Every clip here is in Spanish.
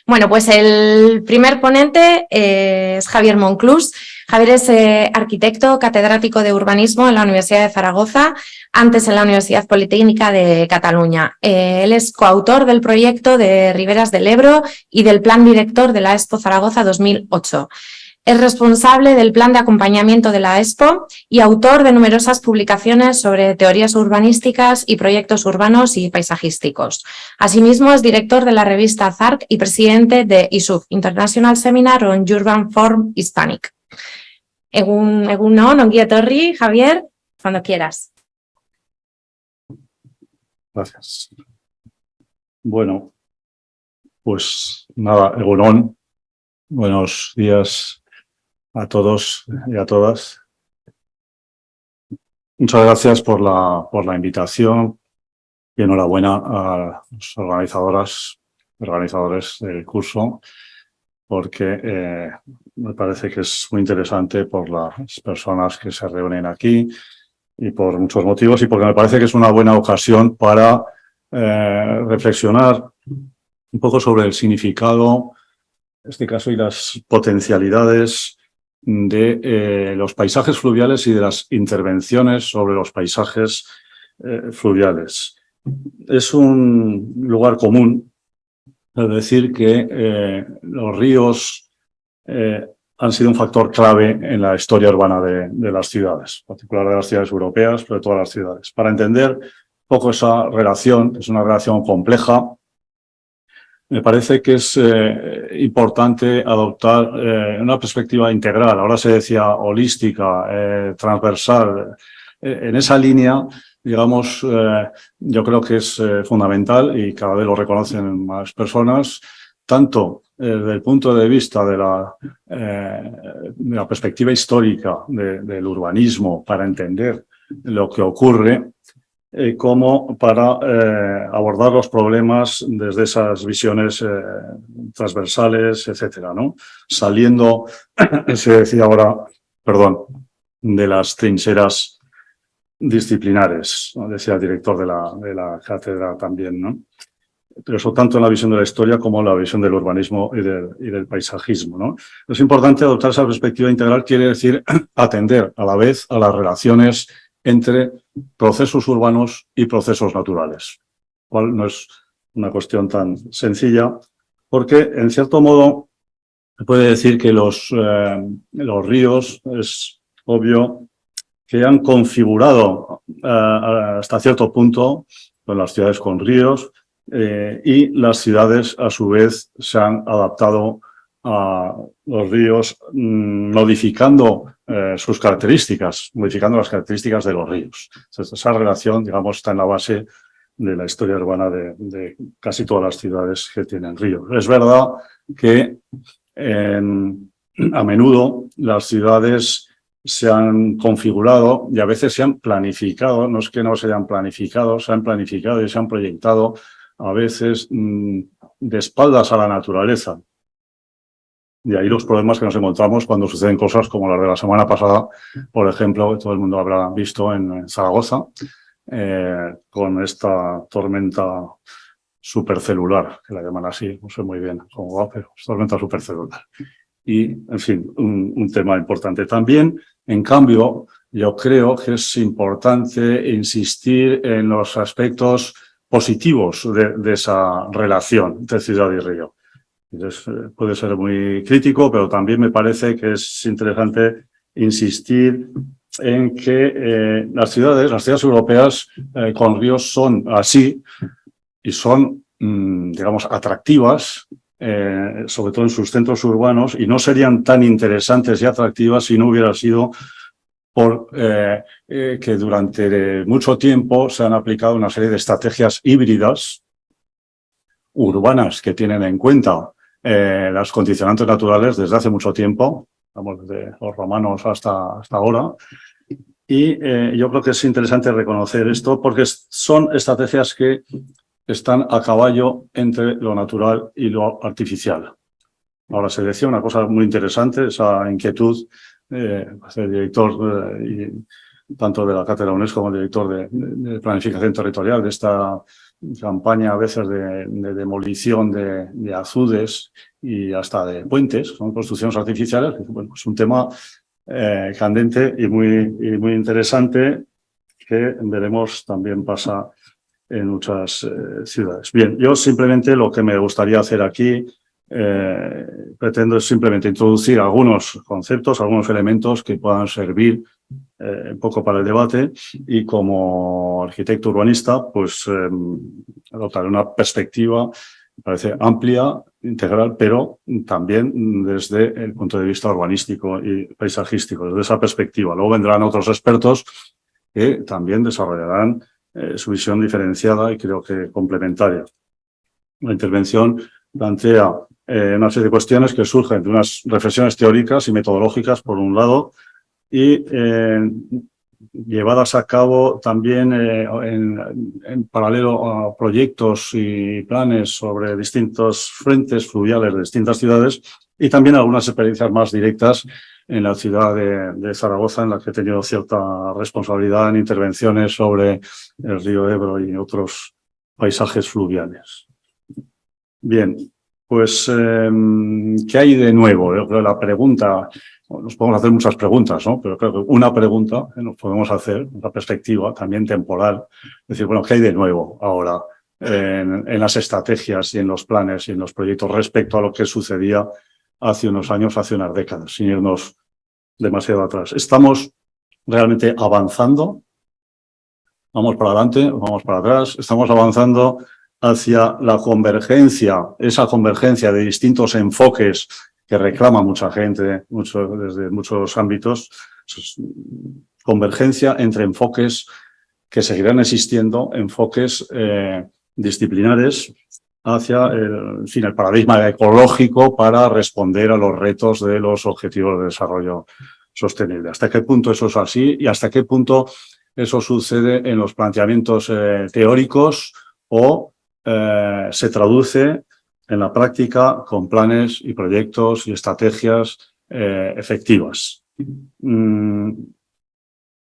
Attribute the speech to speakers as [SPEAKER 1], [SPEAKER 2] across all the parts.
[SPEAKER 1] Bueno, pues el primer ponente es Javier Monclús. Javier es arquitecto, catedrático de urbanismo en la Universidad de Zaragoza, antes en la Universidad Politécnica de Cataluña. Él es coautor del proyecto de Riberas del Ebro y del plan director de la Expo Zaragoza 2008. Es responsable del plan de acompañamiento de la Expo y autor de numerosas publicaciones sobre teorías urbanísticas y proyectos urbanos y paisajísticos. Asimismo, es director de la revista ZARC y presidente de ISUF, International Seminar on Urban Form Hispanic. Egun on, ongi etorri, Javier, cuando quieras.
[SPEAKER 2] Gracias. Bueno, pues nada, egun on. Buenos días a todos y a todas. Muchas gracias por la invitación y enhorabuena a los organizadores del curso, porque me parece que es muy interesante por las personas que se reúnen aquí y por muchos motivos, y porque me parece que es una buena ocasión para reflexionar un poco sobre el significado, en este caso, y las potencialidades de los paisajes fluviales y de las intervenciones sobre los paisajes fluviales. Es un lugar común decir que los ríos han sido un factor clave en la historia urbana de las ciudades, en particular de las ciudades europeas, pero de todas las ciudades. Para entender un poco esa relación, es una relación compleja, me parece que es importante adoptar una perspectiva integral. Ahora se decía holística, transversal. En esa línea, digamos, yo creo que es fundamental, y cada vez lo reconocen más personas, tanto desde el punto de vista de la perspectiva histórica del urbanismo para entender lo que ocurre, como para abordar los problemas desde esas visiones transversales, etcétera, ¿no? Saliendo, se decía ahora, perdón, de las trincheras disciplinares, ¿no? Decía el director de la cátedra también, ¿no? Pero eso tanto en la visión de la historia como en la visión del urbanismo y del paisajismo, ¿no? Es importante adoptar esa perspectiva integral, quiere decir atender a la vez a las relaciones entre procesos urbanos y procesos naturales, cual no es una cuestión tan sencilla, porque en cierto modo se puede decir que los ríos, es obvio, que han configurado hasta cierto punto con las ciudades con ríos, y las ciudades a su vez se han adaptado a los ríos, modificando sus características, modificando las características de los ríos. Entonces, esa relación, digamos, está en la base de la historia urbana de casi todas las ciudades que tienen ríos. Es verdad que a menudo las ciudades se han configurado y a veces se han planificado, no es que no se hayan planificado, se han planificado y se han proyectado a veces de espaldas a la naturaleza. Y ahí los problemas que nos encontramos cuando suceden cosas como las de la semana pasada, por ejemplo, que todo el mundo habrá visto en Zaragoza, con esta tormenta supercelular, que la llaman así, no sé muy bien cómo va, pero es tormenta supercelular. Y, en fin, un tema importante también. En cambio, yo creo que es importante insistir en los aspectos positivos de esa relación entre ciudad y río. Entonces, puede ser muy crítico, pero también me parece que es interesante insistir en que las ciudades europeas con ríos son así y son, digamos, atractivas, sobre todo en sus centros urbanos, y no serían tan interesantes y atractivas si no hubiera sido por que durante mucho tiempo se han aplicado una serie de estrategias híbridas urbanas que tienen en cuenta las condicionantes naturales desde hace mucho tiempo, vamos, desde los romanos hasta ahora. Y yo creo que es interesante reconocer esto porque son estrategias que están a caballo entre lo natural y lo artificial. Ahora se decía una cosa muy interesante, esa inquietud del director tanto de la Cátedra UNESCO como director de Planificación Territorial, de esta campaña a veces de demolición de azudes y hasta de puentes, son construcciones artificiales. Bueno, es un tema candente y muy interesante que veremos también pasa en muchas ciudades. Bien, yo simplemente lo que me gustaría hacer aquí, pretendo es simplemente introducir algunos conceptos, algunos elementos que puedan servir un poco para el debate, y como arquitecto urbanista, pues adoptar una perspectiva, me parece amplia, integral, pero también desde el punto de vista urbanístico y paisajístico, desde esa perspectiva. Luego vendrán otros expertos que también desarrollarán su visión diferenciada y creo que complementaria. La intervención plantea una serie de cuestiones que surgen de unas reflexiones teóricas y metodológicas, por un lado, y llevadas a cabo también en paralelo a proyectos y planes sobre distintos frentes fluviales de distintas ciudades, y también algunas experiencias más directas en la ciudad de Zaragoza, en la que he tenido cierta responsabilidad en intervenciones sobre el río Ebro y otros paisajes fluviales. Bien, pues, ¿qué hay de nuevo? Yo creo que la pregunta, nos podemos hacer muchas preguntas, ¿no? Pero creo que una pregunta que nos podemos hacer, una perspectiva también temporal, es decir, bueno, ¿qué hay de nuevo ahora en las estrategias y en los planes y en los proyectos respecto a lo que sucedía hace unos años, hace unas décadas, sin irnos demasiado atrás? ¿Estamos realmente avanzando? ¿Vamos para adelante? ¿Vamos para atrás? ¿Estamos avanzando hacia la convergencia, esa convergencia de distintos enfoques que reclama mucha gente desde muchos ámbitos, convergencia entre enfoques que seguirán existiendo, enfoques disciplinares hacia el paradigma ecológico para responder a los retos de los objetivos de desarrollo sostenible? ¿Hasta qué punto eso es así y hasta qué punto eso sucede en los planteamientos teóricos o se traduce en la práctica con planes y proyectos y estrategias efectivas?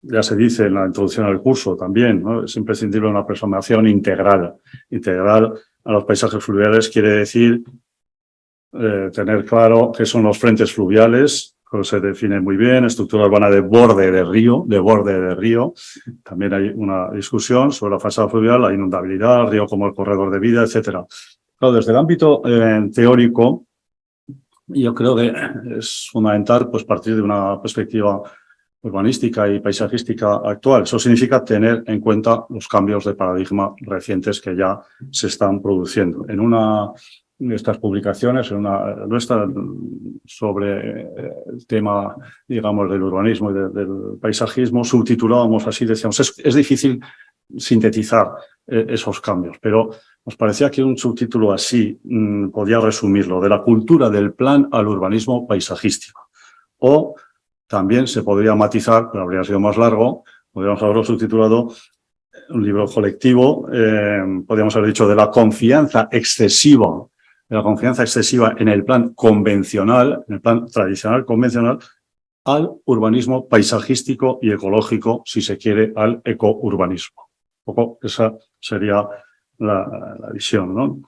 [SPEAKER 2] Ya se dice en la introducción al curso también, ¿no? Es imprescindible una aproximación integral. Integral a los paisajes fluviales quiere decir tener claro qué son los frentes fluviales, que se define muy bien, estructura urbana de borde de río. También hay una discusión sobre la fachada fluvial, la inundabilidad, el río como el corredor de vida, etcétera. Claro, desde el ámbito teórico, yo creo que es fundamental pues partir de una perspectiva urbanística y paisajística actual. Eso significa tener en cuenta los cambios de paradigma recientes que ya se están produciendo. En una de estas publicaciones, en una nuestra, sobre el tema, digamos, del urbanismo y del paisajismo, subtitulábamos así, decíamos, es difícil sintetizar esos cambios, pero nos parecía que un subtítulo así podía resumirlo: de la cultura del plan al urbanismo paisajístico. O también se podría matizar, pero habría sido más largo, podríamos haberlo subtitulado un libro colectivo, podríamos haber dicho de la confianza excesiva en el plan convencional, en el plan tradicional convencional, al urbanismo paisajístico y ecológico, si se quiere, al ecourbanismo. Un poco esa sería la visión, ¿no?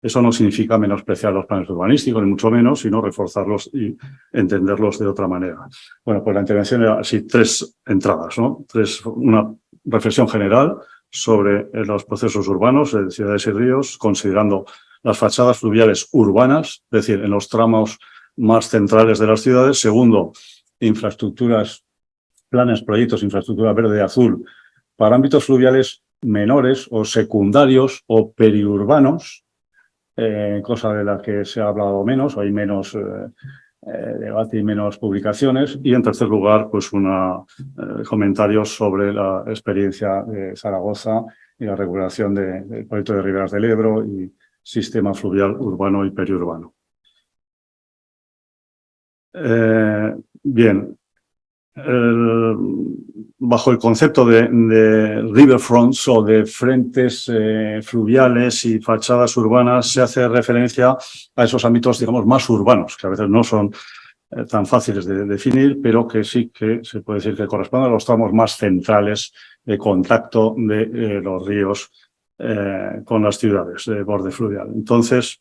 [SPEAKER 2] Eso no significa menospreciar los planes urbanísticos, ni mucho menos, sino reforzarlos y entenderlos de otra manera. Bueno, pues la intervención era así, 3 entradas, ¿no? Una reflexión general sobre los procesos urbanos de ciudades y ríos, considerando las fachadas fluviales urbanas, es decir, en los tramos más centrales de las ciudades. Segundo, infraestructuras, planes, proyectos, infraestructura verde y azul para ámbitos fluviales menores o secundarios o periurbanos, cosa de la que se ha hablado menos, o hay menos debate y menos publicaciones. Y en tercer lugar, pues comentarios sobre la experiencia de Zaragoza y la regulación del proyecto de Riberas del Ebro y sistema fluvial urbano y periurbano. Bien. Bajo el concepto de riverfronts o de frentes fluviales y fachadas urbanas se hace referencia a esos ámbitos, digamos, más urbanos, que a veces no son tan fáciles de definir, pero que sí que se puede decir que corresponden a los tramos más centrales de contacto de los ríos con las ciudades de borde fluvial. Entonces,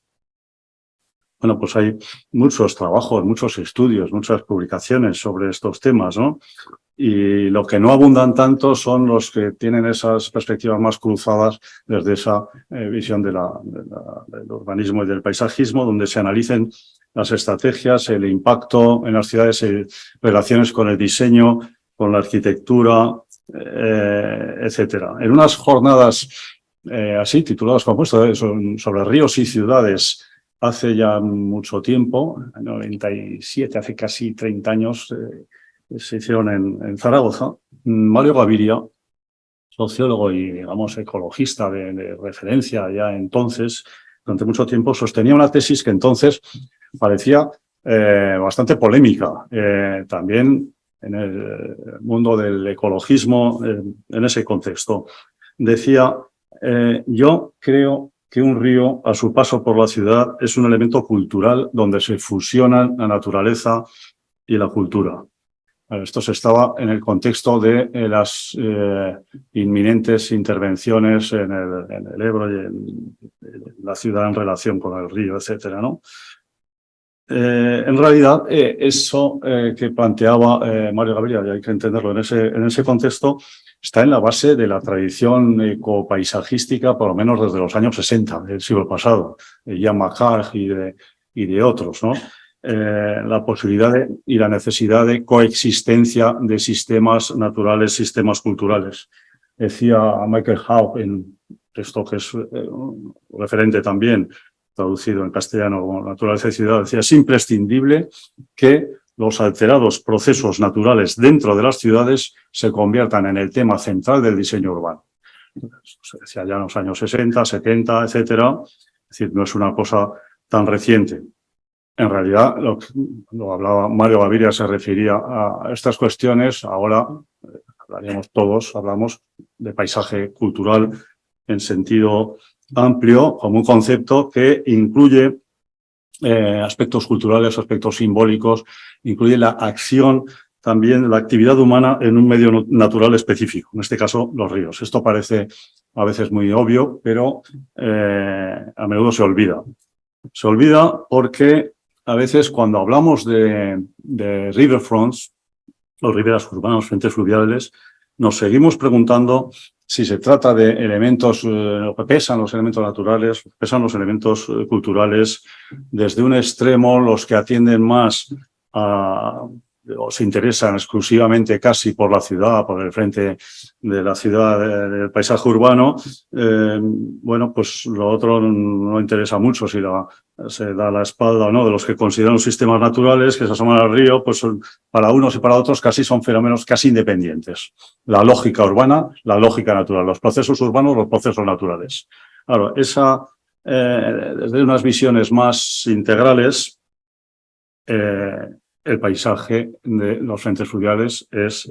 [SPEAKER 2] bueno, pues hay muchos trabajos, muchos estudios, muchas publicaciones sobre estos temas, ¿no? Y lo que no abundan tanto son los que tienen esas perspectivas más cruzadas desde esa visión del urbanismo y del paisajismo, donde se analicen las estrategias, el impacto en las ciudades, relaciones con el diseño, con la arquitectura, etcétera. En unas jornadas así, tituladas como esto, sobre ríos y ciudades, hace ya mucho tiempo, en 97, hace casi 30 años, se hicieron en Zaragoza. Mario Gaviria, sociólogo y, digamos, ecologista de referencia ya entonces, durante mucho tiempo, sostenía una tesis que entonces parecía bastante polémica, también en el mundo del ecologismo, en ese contexto. Decía, yo creo que un río, a su paso por la ciudad, es un elemento cultural donde se fusionan la naturaleza y la cultura. Esto se estaba en el contexto de las inminentes intervenciones en el Ebro y en la ciudad en relación con el río, etcétera, ¿no? En realidad, eso que planteaba Mario Gaviria, y hay que entenderlo en ese contexto, está en la base de la tradición ecopaisajística, por lo menos desde los años 60 del siglo pasado, de Jan McHugh y de otros, ¿no? La posibilidad y la necesidad de coexistencia de sistemas naturales, sistemas culturales. Decía Michael Howe, en esto que es referente también, traducido en castellano como Naturaleza y Ciudad, decía, es imprescindible que los alterados procesos naturales dentro de las ciudades se conviertan en el tema central del diseño urbano. Se decía ya en los años 60, 70, etcétera. Es decir, no es una cosa tan reciente. En realidad, lo hablaba Mario Gaviria, se refería a estas cuestiones. Ahora hablamos de paisaje cultural en sentido amplio, como un concepto que incluye aspectos culturales, aspectos simbólicos, incluye la acción, también la actividad humana en un medio natural específico, en este caso los ríos. Esto parece a veces muy obvio, pero a menudo se olvida. Se olvida porque a veces cuando hablamos de riverfronts, o riberas urbanas, frentes fluviales, nos seguimos preguntando si se trata de elementos, que pesan los elementos naturales, pesan los elementos culturales, desde un extremo los que atienden más o se interesan exclusivamente casi por la ciudad, por el frente de la ciudad, del paisaje urbano. Bueno, pues lo otro no interesa mucho si se da la espalda o no de los que consideran sistemas naturales que se asoman al río, pues para unos y para otros casi son fenómenos casi independientes. La lógica urbana, la lógica natural, los procesos urbanos, los procesos naturales. Claro, desde unas visiones más integrales, el paisaje de los frentes fluviales es,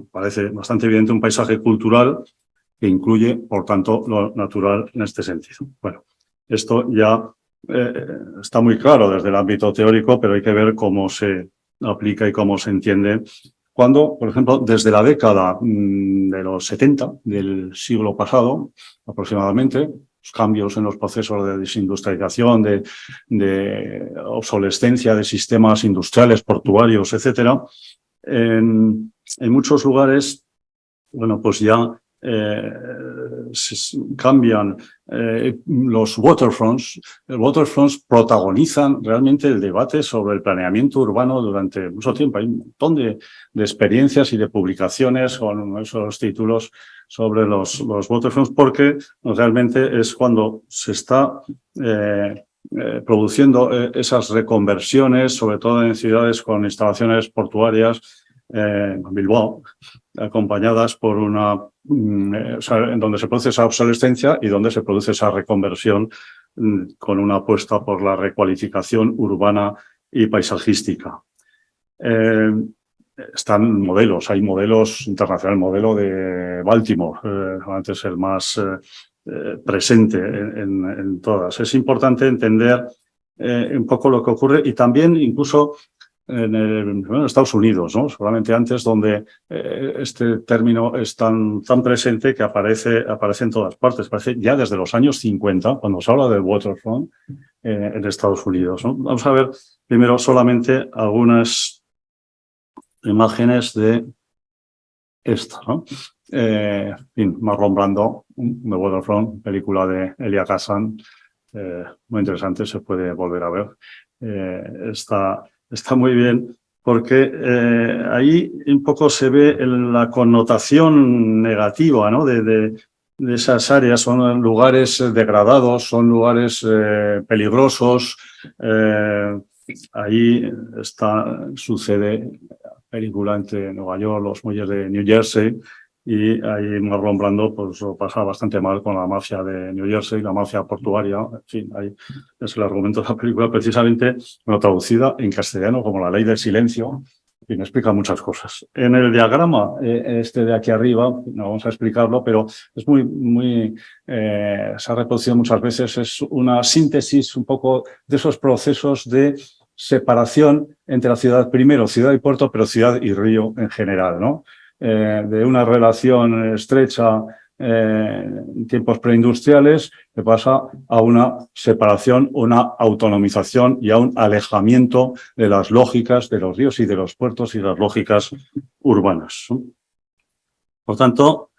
[SPEAKER 2] parece bastante evidente, un paisaje cultural que incluye, por tanto, lo natural en este sentido. Bueno, esto ya está muy claro desde el ámbito teórico, pero hay que ver cómo se aplica y cómo se entiende. Cuando, por ejemplo, desde la década de los 70 del siglo pasado, aproximadamente, los cambios en los procesos de desindustrialización, de obsolescencia de sistemas industriales, portuarios, etcétera, en muchos lugares, bueno, pues ya cambian los waterfronts. Los waterfronts protagonizan realmente el debate sobre el planeamiento urbano durante mucho tiempo. Hay un montón de experiencias y de publicaciones con esos títulos sobre los waterfronts, porque realmente es cuando se está produciendo esas reconversiones, sobre todo en ciudades con instalaciones portuarias, Bilbao, acompañadas por o sea, en donde se produce esa obsolescencia y donde se produce esa reconversión con una apuesta por la recualificación urbana y paisajística. Están modelos, hay modelos internacionales, el modelo de Baltimore, antes el más presente en todas. Es importante entender un poco lo que ocurre y también incluso en Estados Unidos, ¿no? Solamente antes, donde este término es tan presente que aparece en todas partes. Aparece ya desde los años 50, cuando se habla del waterfront en Estados Unidos, ¿no? Vamos a ver primero solamente algunas imágenes de esta, ¿no? Marlon Brando, The Waterfront, película de Elia Kazan, muy interesante, se puede volver a ver. Está muy bien porque ahí un poco se ve la connotación negativa, ¿no? de esas áreas. Son lugares degradados, son lugares peligrosos. Ahí sucede película entre Nueva York, los muelles de New Jersey, y ahí Marlon Brando pues lo pasa bastante mal con la mafia de New Jersey, la mafia portuaria. En fin, ahí es el argumento de la película, precisamente, bueno, traducida en castellano como La ley del silencio, y me explica muchas cosas. En el diagrama, este de aquí arriba, no vamos a explicarlo, pero es se ha reproducido muchas veces, es una síntesis un poco de esos procesos de separación entre la ciudad, primero ciudad y puerto, pero ciudad y río en general, ¿no? De una relación estrecha en tiempos preindustriales que pasa a una separación, una autonomización y a un alejamiento de las lógicas de los ríos y de los puertos y las lógicas urbanas, ¿no? Por tanto,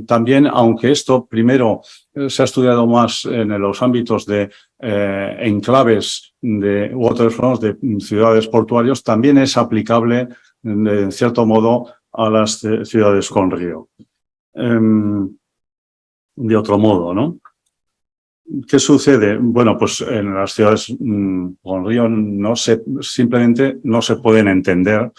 [SPEAKER 2] también, aunque esto primero se ha estudiado más en los ámbitos de enclaves de waterfronts, de ciudades portuarias, también es aplicable, en cierto modo, a las ciudades con río. De otro modo, ¿no? ¿Qué sucede? Bueno, pues en las ciudades con río simplemente no se pueden entender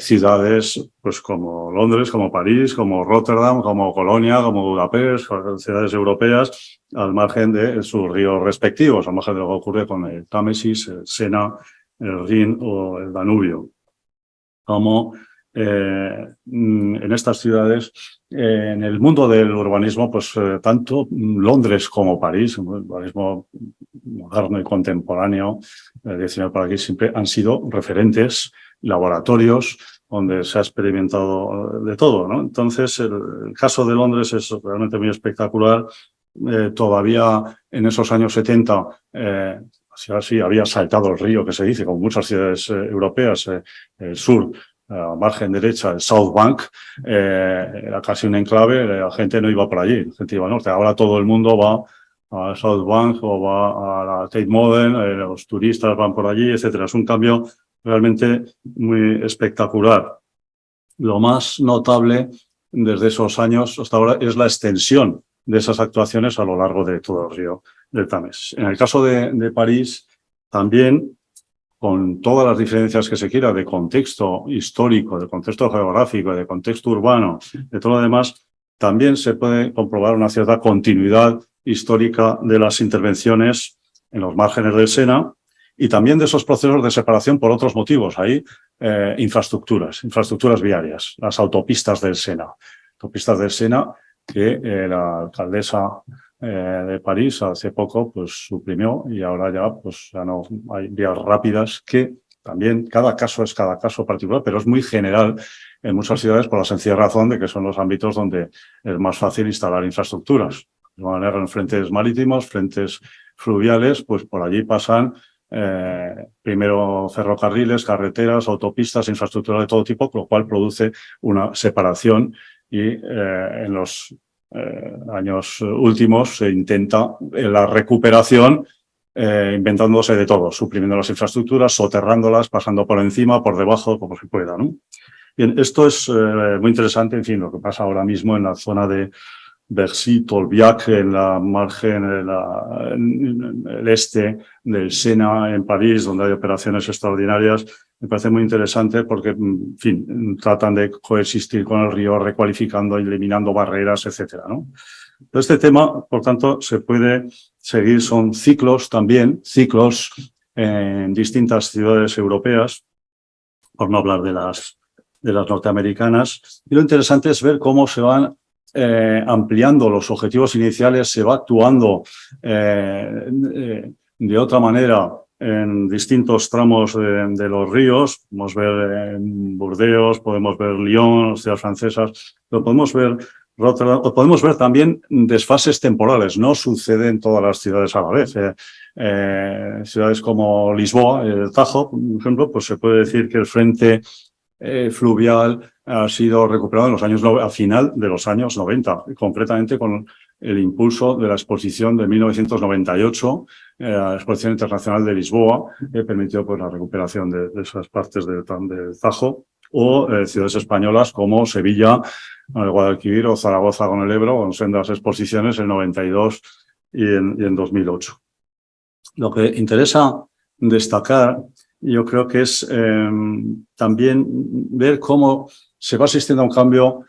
[SPEAKER 2] ciudades pues como Londres, como París, como Rotterdam, como Colonia, como Budapest, ciudades europeas, al margen de sus ríos respectivos, al margen de lo que ocurre con el Támesis, el Sena, el Rin o el Danubio. Como en estas ciudades, en el mundo del urbanismo, pues tanto Londres como París, el urbanismo moderno y contemporáneo, por aquí, siempre han sido referentes, laboratorios donde se ha experimentado de todo, ¿no? Entonces, el caso de Londres es realmente muy espectacular. Todavía en esos años 70, sí, había saltado el río, que se dice, como muchas ciudades europeas, el sur, a margen derecha, el South Bank, era casi un enclave, la gente no iba por allí, la gente iba al norte. Ahora todo el mundo va a South Bank o va a la Tate Modern, los turistas van por allí, etcétera. Es un cambio realmente muy espectacular. Lo más notable desde esos años hasta ahora es la extensión de esas actuaciones a lo largo de todo el río del Támesis. En el caso de París, también, con todas las diferencias que se quiera de contexto histórico, de contexto geográfico, de contexto urbano, de todo lo demás, también se puede comprobar una cierta continuidad histórica de las intervenciones en los márgenes del Sena y también de esos procesos de separación por otros motivos. Hay infraestructuras viarias, las autopistas del Sena. Autopistas del Sena que la alcaldesa de París hace poco pues suprimió y ahora ya no hay vías rápidas, que también cada caso es cada caso particular, pero es muy general en muchas ciudades por la sencilla razón de que son los ámbitos donde es más fácil instalar infraestructuras. De manera, en frentes marítimos, frentes fluviales, pues por allí pasan primero ferrocarriles, carreteras, autopistas, infraestructura de todo tipo, lo cual produce una separación y en los años últimos se intenta la recuperación inventándose de todo, suprimiendo las infraestructuras, soterrándolas, pasando por encima, por debajo, como se pueda, ¿no? Bien, esto es muy interesante, en fin, lo que pasa ahora mismo en la zona de Bercy, Tolbiac, en la margen, en el este del Sena, en París, donde hay operaciones extraordinarias. Me parece muy interesante porque, en fin, tratan de coexistir con el río, recualificando, eliminando barreras, etcétera, ¿no? Este tema, por tanto, se puede seguir, son ciclos también, ciclos en distintas ciudades europeas, por no hablar de las norteamericanas. Y lo interesante es ver cómo se van ampliando los objetivos iniciales, se va actuando de otra manera en distintos tramos de los ríos. Podemos ver en Burdeos, podemos ver Lyon, las ciudades francesas, lo podemos ver Rotterdam, o podemos ver también desfases temporales. No sucede en todas las ciudades a la vez. Ciudades como Lisboa, el Tajo, por ejemplo, pues se puede decir que el frente fluvial ha sido recuperado en los años a final de los años 90, concretamente con el impulso de la exposición de 1998, la Exposición Internacional de Lisboa, que permitió pues, la recuperación de esas partes del Tajo, o ciudades españolas como Sevilla, Guadalquivir o Zaragoza con el Ebro, con sendas exposiciones en 92 y en 2008. Lo que interesa destacar, yo creo que es también ver cómo se va asistiendo a un cambio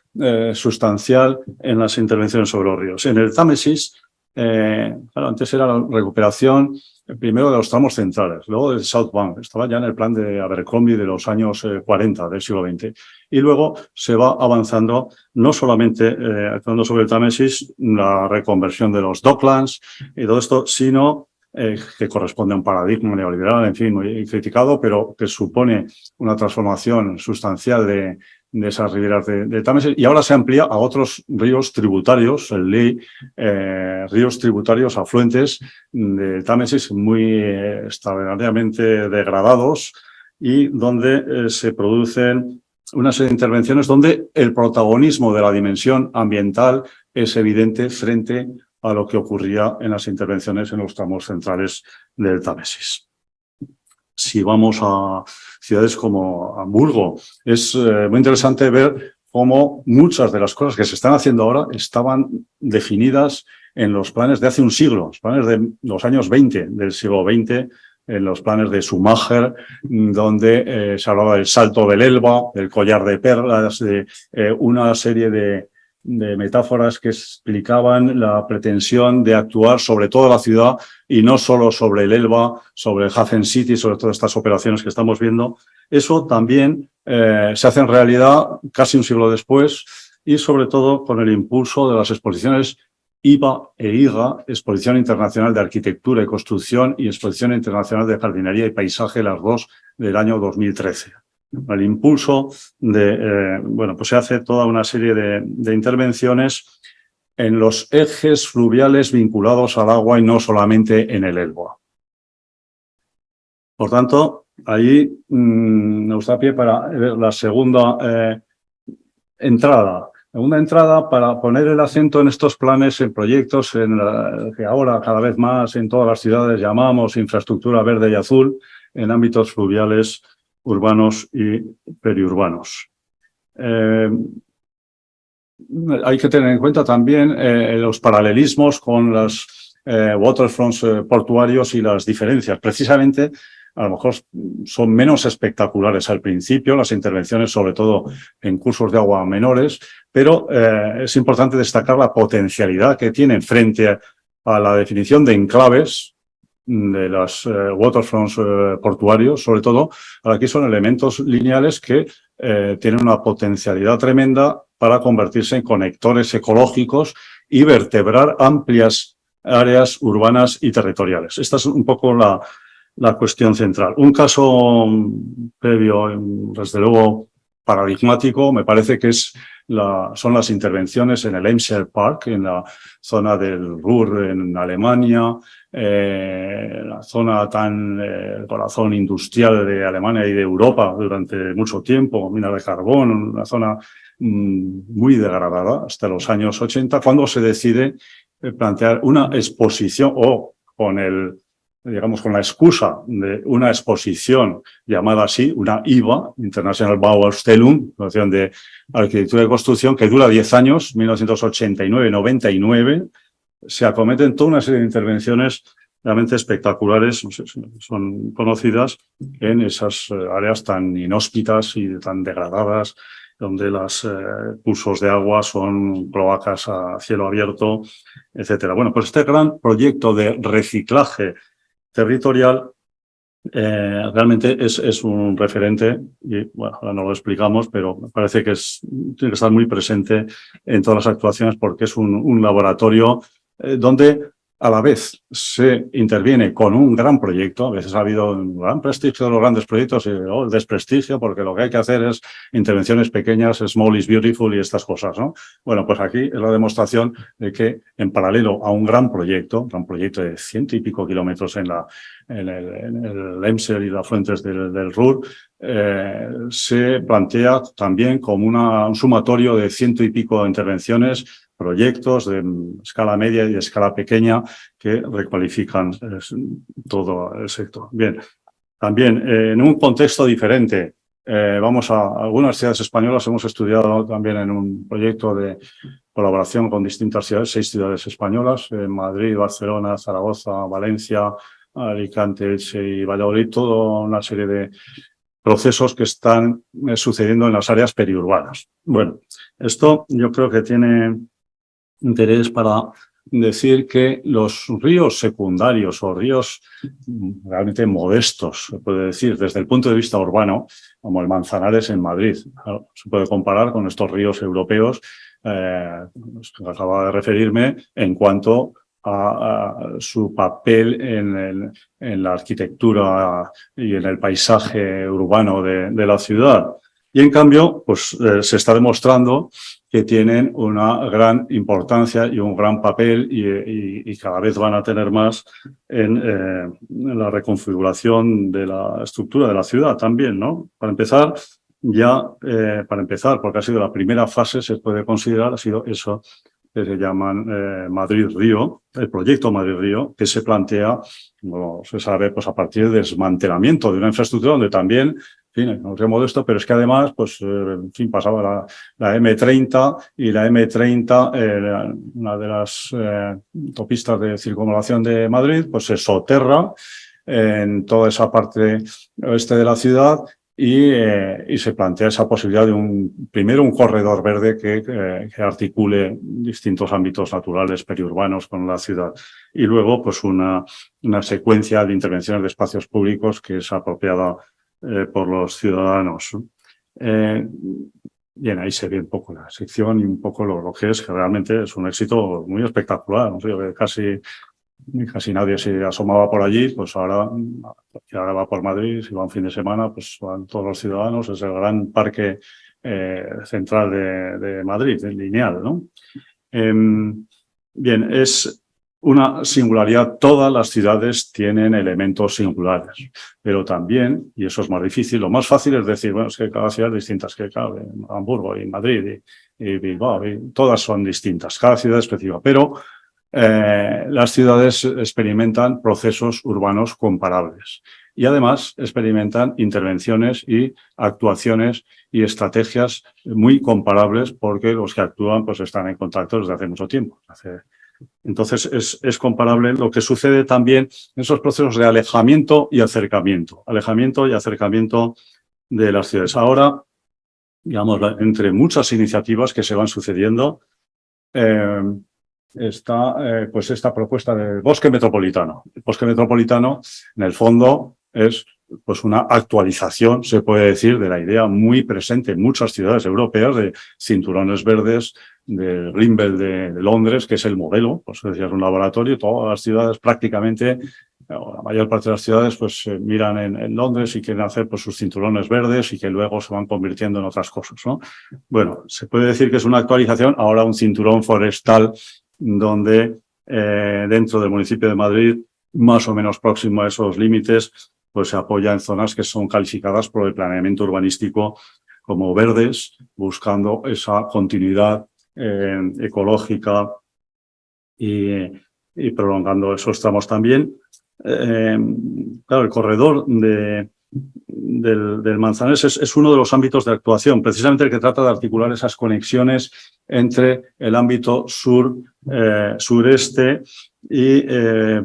[SPEAKER 2] sustancial en las intervenciones sobre los ríos. En el Támesis, claro, antes era la recuperación primero de los tramos centrales, luego del South Bank, estaba ya en el plan de Abercrombie de los años 40 del siglo XX, y luego se va avanzando no solamente actuando sobre el Támesis, la reconversión de los docklands y todo esto, sino que corresponde a un paradigma neoliberal, en fin, muy criticado, pero que supone una transformación sustancial de esas riberas de Támesis, y ahora se amplía a otros ríos tributarios, el Ley, ríos tributarios afluentes del Támesis muy extraordinariamente degradados y donde se producen una serie de intervenciones donde el protagonismo de la dimensión ambiental es evidente frente a lo que ocurría en las intervenciones en los tramos centrales del Támesis. Si vamos a ciudades como Hamburgo, es muy interesante ver cómo muchas de las cosas que se están haciendo ahora estaban definidas en los planes de hace un siglo, los planes de los años 20 del siglo XX, en los planes de Schumacher, donde se hablaba del salto del Elba, del collar de perlas, de una serie de metáforas que explicaban la pretensión de actuar sobre toda la ciudad y no solo sobre el Elba, sobre el Hafen City, sobre todas estas operaciones que estamos viendo. Eso también se hace en realidad casi un siglo después y sobre todo con el impulso de las exposiciones IVA e IGA, Exposición Internacional de Arquitectura y Construcción y Exposición Internacional de Jardinería y Paisaje, las dos del año 2013. El impulso de, bueno, pues se hace toda una serie de intervenciones en los ejes fluviales vinculados al agua y no solamente en el Elba. Por tanto, ahí me gusta pie para ver la segunda entrada. Segunda entrada para poner el acento en estos planes, en proyectos que ahora cada vez más en todas las ciudades llamamos infraestructura verde y azul en ámbitos fluviales urbanos y periurbanos. Hay que tener en cuenta también los paralelismos con los waterfronts portuarios y las diferencias. Precisamente, a lo mejor son menos espectaculares al principio, las intervenciones, sobre todo en cursos de agua menores, pero es importante destacar la potencialidad que tienen frente a la definición de enclaves de los waterfronts portuarios, sobre todo. Aquí son elementos lineales que tienen una potencialidad tremenda para convertirse en conectores ecológicos y vertebrar amplias áreas urbanas y territoriales. Esta es un poco la cuestión central. Un caso previo, desde luego, paradigmático, me parece que son las intervenciones en el Emscher Park, en la zona del Ruhr, en Alemania, la zona el corazón industrial de Alemania y de Europa durante mucho tiempo, minas de carbón, una zona muy degradada hasta los años 80, cuando se decide plantear una exposición o con la excusa de una exposición llamada así, una IBA, International Bauausstellung, Asociación de Arquitectura y Construcción, que dura 10 años, 1989-99, se acometen toda una serie de intervenciones realmente espectaculares, no sé, son conocidas en esas áreas tan inhóspitas y tan degradadas, donde los cursos de agua son cloacas a cielo abierto, etcétera. Bueno, pues este gran proyecto de reciclaje territorial realmente es un referente y, bueno, ahora no lo explicamos, pero me parece que tiene que estar muy presente en todas las actuaciones porque es un laboratorio donde a la vez se interviene con un gran proyecto. A veces ha habido un gran prestigio de los grandes proyectos y el desprestigio, porque lo que hay que hacer es intervenciones pequeñas, small is beautiful y estas cosas, ¿no? Bueno, pues aquí es la demostración de que en paralelo a un gran proyecto de 100 y pico kilómetros en el Emsel y las fuentes del Ruhr, se plantea también como un sumatorio de 100 y pico intervenciones, proyectos de escala media y de escala pequeña que recualifican todo el sector. Bien, también en un contexto diferente, vamos a algunas ciudades españolas, hemos estudiado también en un proyecto de colaboración con distintas ciudades, 6 ciudades españolas, Madrid, Barcelona, Zaragoza, Valencia, Alicante, Elche y Valladolid, toda una serie de procesos que están sucediendo en las áreas periurbanas. Bueno, esto yo creo que tiene interés para decir que los ríos secundarios o ríos realmente modestos, se puede decir, desde el punto de vista urbano, como el Manzanares en Madrid, se puede comparar con estos ríos europeos los que acaba de referirme en cuanto a su papel en la arquitectura y en el paisaje urbano de la ciudad. Y en cambio, pues se está demostrando que tienen una gran importancia y un gran papel y cada vez van a tener más en la reconfiguración de la estructura de la ciudad también, ¿no? Para empezar, porque ha sido la primera fase, se puede considerar, ha sido eso que se llaman Madrid-Río, el proyecto Madrid-Río, que se plantea, como se sabe, pues a partir del desmantelamiento de una infraestructura donde también, en fin, no sé modesto, pero es que además, pues, en fin, pasaba la M30 y la M30, una de las autopistas de circunvalación de Madrid, pues se soterra en toda esa parte oeste de la ciudad y se plantea esa posibilidad de primero un corredor verde que articule distintos ámbitos naturales periurbanos con la ciudad y luego pues una secuencia de intervenciones de espacios públicos que es apropiada por los ciudadanos. Bien, ahí se ve un poco la sección y un poco lo que es, que realmente es un éxito muy espectacular. No sé, que casi nadie se asomaba por allí, pues ahora va por Madrid, si va un fin de semana, pues van todos los ciudadanos, es el gran parque central de Madrid, lineal, ¿no? Bien, es una singularidad, todas las ciudades tienen elementos singulares, pero también, y eso es más difícil, lo más fácil es decir, bueno, es que cada ciudad es distinta, es que claro, Hamburgo y Madrid y Bilbao, todas son distintas, cada ciudad es específica, pero las ciudades experimentan procesos urbanos comparables y además experimentan intervenciones y actuaciones y estrategias muy comparables porque los que actúan pues están en contacto desde hace mucho tiempo. Entonces es comparable lo que sucede también en esos procesos de alejamiento y acercamiento de las ciudades. Ahora, digamos, entre muchas iniciativas que se van sucediendo, está pues esta propuesta del bosque metropolitano. El bosque metropolitano, en el fondo, es pues una actualización, se puede decir, de la idea muy presente en muchas ciudades europeas de cinturones verdes, del Greenbelt de Londres, que es el modelo, pues decía, es un laboratorio, todas las ciudades prácticamente, la mayor parte de las ciudades pues miran en Londres y quieren hacer pues sus cinturones verdes y que luego se van convirtiendo en otras cosas, ¿no? Bueno, se puede decir que es una actualización, ahora un cinturón forestal donde dentro del municipio de Madrid, más o menos próximo a esos límites, pues se apoya en zonas que son calificadas por el planeamiento urbanístico como verdes, buscando esa continuidad ecológica y prolongando esos tramos también. Claro, el corredor del Manzanares es uno de los ámbitos de actuación, precisamente el que trata de articular esas conexiones entre el ámbito sureste y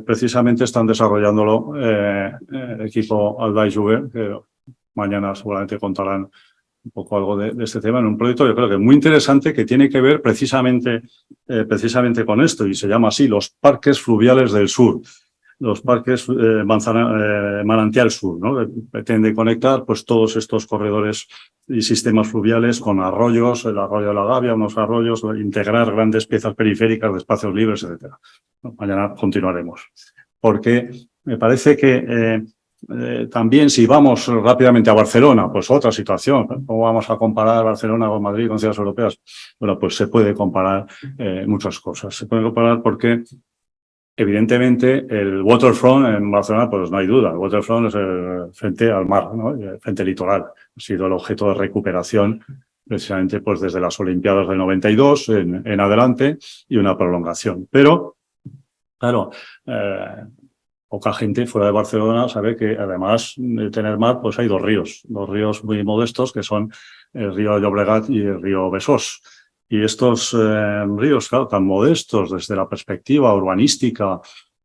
[SPEAKER 2] precisamente están desarrollándolo el equipo Aldai-Juber, que mañana seguramente contarán un poco algo de este tema en un proyecto yo creo que muy interesante que tiene que ver precisamente con esto y se llama así los parques fluviales del sur. los parques Manantial Sur, ¿no? Pretende conectar pues todos estos corredores y sistemas fluviales con arroyos, el arroyo de la Gavia, unos arroyos, integrar grandes piezas periféricas de espacios libres, etcétera. Mañana continuaremos. Porque me parece que también si vamos rápidamente a Barcelona, pues otra situación. ¿Cómo vamos a comparar Barcelona con Madrid, con ciudades europeas? Bueno, pues se puede comparar muchas cosas. Se puede comparar porque evidentemente, el waterfront en Barcelona, pues no hay duda. El waterfront es el frente al mar, ¿no? El frente litoral. Ha sido el objeto de recuperación precisamente pues desde las Olimpiadas del 92 en adelante y una prolongación. Pero, claro, poca gente fuera de Barcelona sabe que además de tener mar, pues hay dos ríos muy modestos que son el río Llobregat y el río Besós. Y estos ríos, claro, tan modestos desde la perspectiva urbanística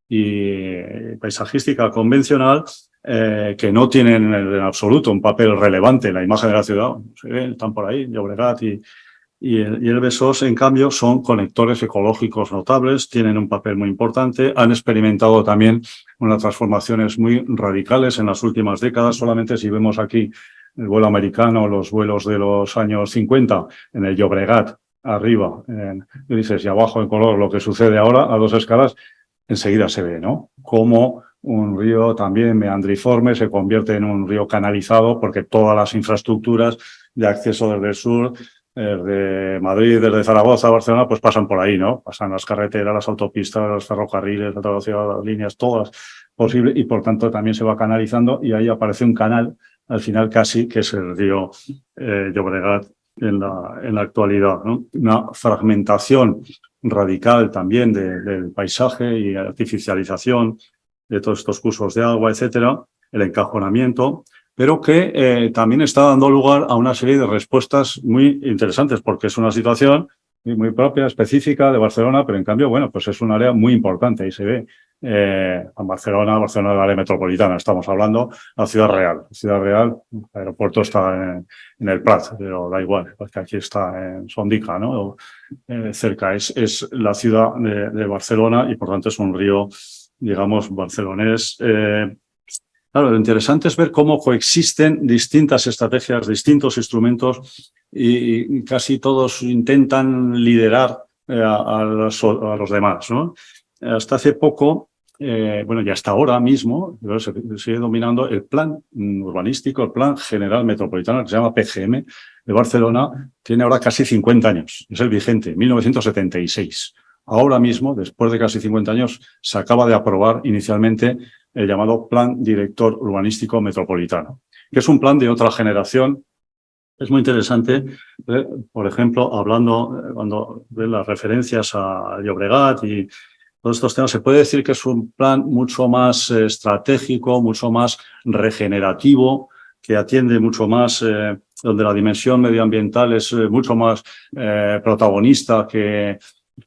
[SPEAKER 2] y paisajística convencional, que no tienen en absoluto un papel relevante en la imagen de la ciudad, se ven, están por ahí, Llobregat y el Besós, en cambio, son conectores ecológicos notables, tienen un papel muy importante, han experimentado también unas transformaciones muy radicales en las últimas décadas. Solamente si vemos aquí el vuelo americano, los vuelos de los años 50 en el Llobregat, arriba en grises y abajo en color, lo que sucede ahora a dos escalas, enseguida se ve, ¿no? Cómo un río también meandriforme se convierte en un río canalizado porque todas las infraestructuras de acceso desde el sur, desde Madrid, desde Zaragoza a Barcelona, pues pasan por ahí, ¿no? Pasan las carreteras, las autopistas, los ferrocarriles, las líneas, todas posibles, y por tanto también se va canalizando y ahí aparece un canal, al final casi, que es el río Llobregat en la actualidad, ¿no? Una fragmentación radical también del paisaje y artificialización de todos estos cursos de agua, etcétera, el encajonamiento, pero que también está dando lugar a una serie de respuestas muy interesantes, porque es una situación muy propia, específica de Barcelona, pero en cambio, bueno, pues es un área muy importante y se ve en Barcelona es la área metropolitana, estamos hablando, la Ciudad Real. La Ciudad Real, el aeropuerto está en el Prat, pero da igual, porque aquí está en Sondica, ¿no? Cerca, es la ciudad de Barcelona y por tanto es un río, digamos, barcelonés. Claro, lo interesante es ver cómo coexisten distintas estrategias, distintos instrumentos y casi todos intentan liderar a los demás, ¿no? Hasta hace poco, bueno, y hasta ahora mismo, se sigue dominando el plan urbanístico, el plan general metropolitano, que se llama PGM, de Barcelona, tiene ahora casi 50 años, es el vigente, 1976. Ahora mismo, después de casi 50 años, se acaba de aprobar inicialmente el llamado Plan Director Urbanístico Metropolitano, que es un plan de otra generación. Es muy interesante, por ejemplo, hablando, cuando ven las referencias a Llobregat y todos estos temas, se puede decir que es un plan mucho más estratégico, mucho más regenerativo, que atiende mucho más, donde la dimensión medioambiental es mucho más protagonista que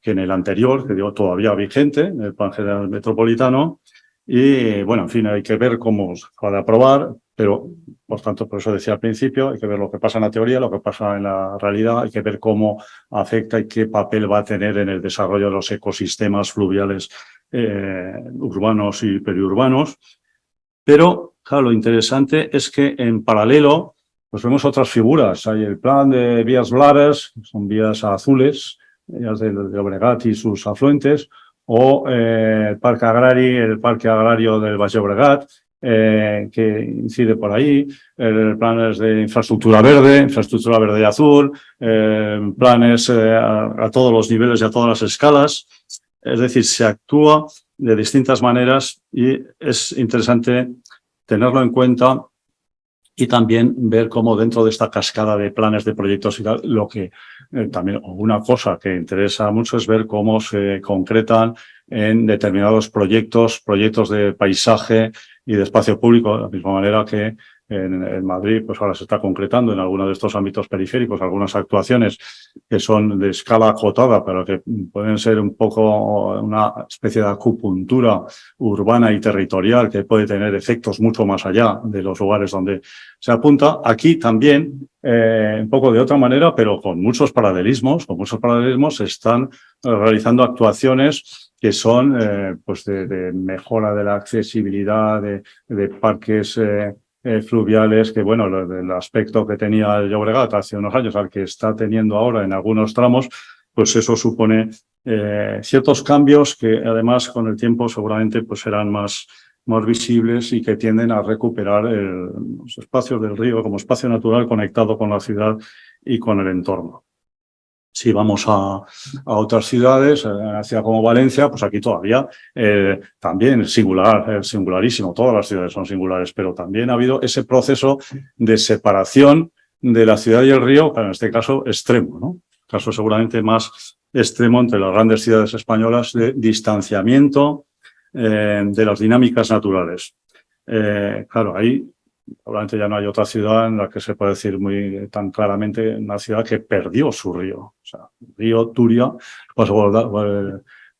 [SPEAKER 2] en el anterior, que digo todavía vigente, el Plan General Metropolitano. Y bueno, en fin, hay que ver cómo se puede aprobar, pero por tanto, por eso decía al principio, hay que ver lo que pasa en la teoría, lo que pasa en la realidad, hay que ver cómo afecta y qué papel va a tener en el desarrollo de los ecosistemas fluviales urbanos y periurbanos. Pero, claro, lo interesante es que en paralelo, pues vemos otras figuras. Hay el plan de vías blaves, que son vías azules, vías de Llobregat y sus afluentes, o el parque agrario del Baix Llobregat, que incide por ahí, planes de infraestructura verde y azul, planes a todos los niveles y a todas las escalas. Es decir, se actúa de distintas maneras y es interesante tenerlo en cuenta y también ver cómo dentro de esta cascada de planes, de proyectos y tal, lo que también una cosa que interesa mucho es ver cómo se concretan en determinados proyectos de paisaje y de espacio público, de la misma manera que en Madrid, pues ahora se está concretando en algunos de estos ámbitos periféricos algunas actuaciones que son de escala acotada, pero que pueden ser un poco una especie de acupuntura urbana y territorial que puede tener efectos mucho más allá de los lugares donde se apunta. Aquí también, un poco de otra manera, pero con muchos paralelismos, se están realizando actuaciones que son pues de mejora de la accesibilidad, de parques fluviales, que bueno, el aspecto que tenía el Llobregat hace unos años al que está teniendo ahora en algunos tramos, pues eso supone ciertos cambios que además con el tiempo seguramente pues serán más visibles y que tienden a recuperar los espacios del río como espacio natural conectado con la ciudad y con el entorno. Si vamos a otras ciudades, hacia como Valencia, pues aquí todavía también es singular, es singularísimo. Todas las ciudades son singulares, pero también ha habido ese proceso de separación de la ciudad y el río, en este caso extremo, ¿no? Caso seguramente más extremo entre las grandes ciudades españolas de distanciamiento de las dinámicas naturales. Claro, ahí probablemente ya no hay otra ciudad en la que se puede decir muy tan claramente una ciudad que perdió su río. O sea, el río Turia pasó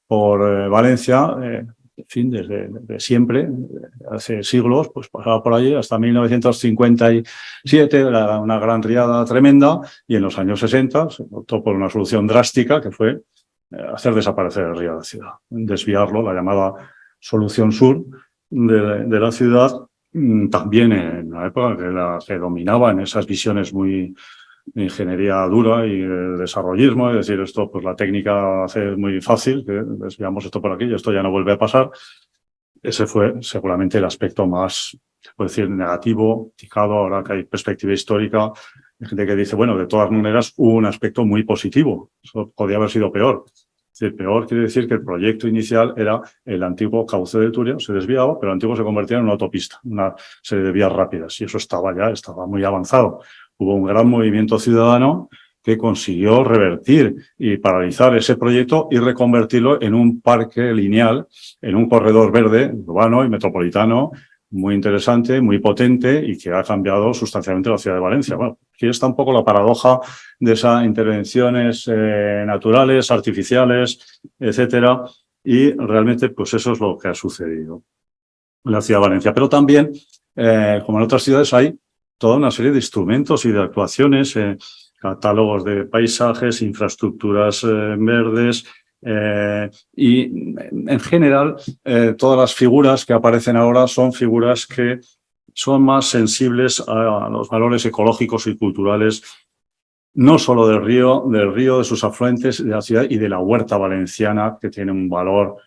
[SPEAKER 2] por Valencia, en fin, desde siempre, hace siglos, pues pasaba por allí hasta 1957, una gran riada tremenda, y en los años 60 se optó por una solución drástica que fue hacer desaparecer el río de la ciudad, desviarlo, la llamada solución sur de la ciudad. También en la época que dominaba en esas visiones muy de ingeniería dura y el desarrollismo, es decir, esto pues la técnica hace muy fácil, que desviamos esto por aquí y esto ya no vuelve a pasar. Ese fue seguramente el aspecto más, se puede decir, negativo, criticado, ahora que hay perspectiva histórica. Hay gente que dice, bueno, de todas maneras hubo un aspecto muy positivo, eso podía haber sido peor. Es decir, peor quiere decir que el proyecto inicial era el antiguo cauce del Turia, se desviaba, pero el antiguo se convertía en una autopista, una serie de vías rápidas, y eso estaba muy avanzado. Hubo un gran movimiento ciudadano que consiguió revertir y paralizar ese proyecto y reconvertirlo en un parque lineal, en un corredor verde, urbano y metropolitano, muy interesante, muy potente y que ha cambiado sustancialmente la ciudad de Valencia. Bueno, aquí está un poco la paradoja de esas intervenciones naturales, artificiales, etcétera, y realmente pues eso es lo que ha sucedido en la ciudad de Valencia. Pero también, como en otras ciudades, hay toda una serie de instrumentos y de actuaciones, catálogos de paisajes, infraestructuras verdes, y en general todas las figuras que aparecen ahora son figuras que son más sensibles a los valores ecológicos y culturales, no solo del río, de sus afluentes, de la ciudad y de la huerta valenciana, que tiene un valor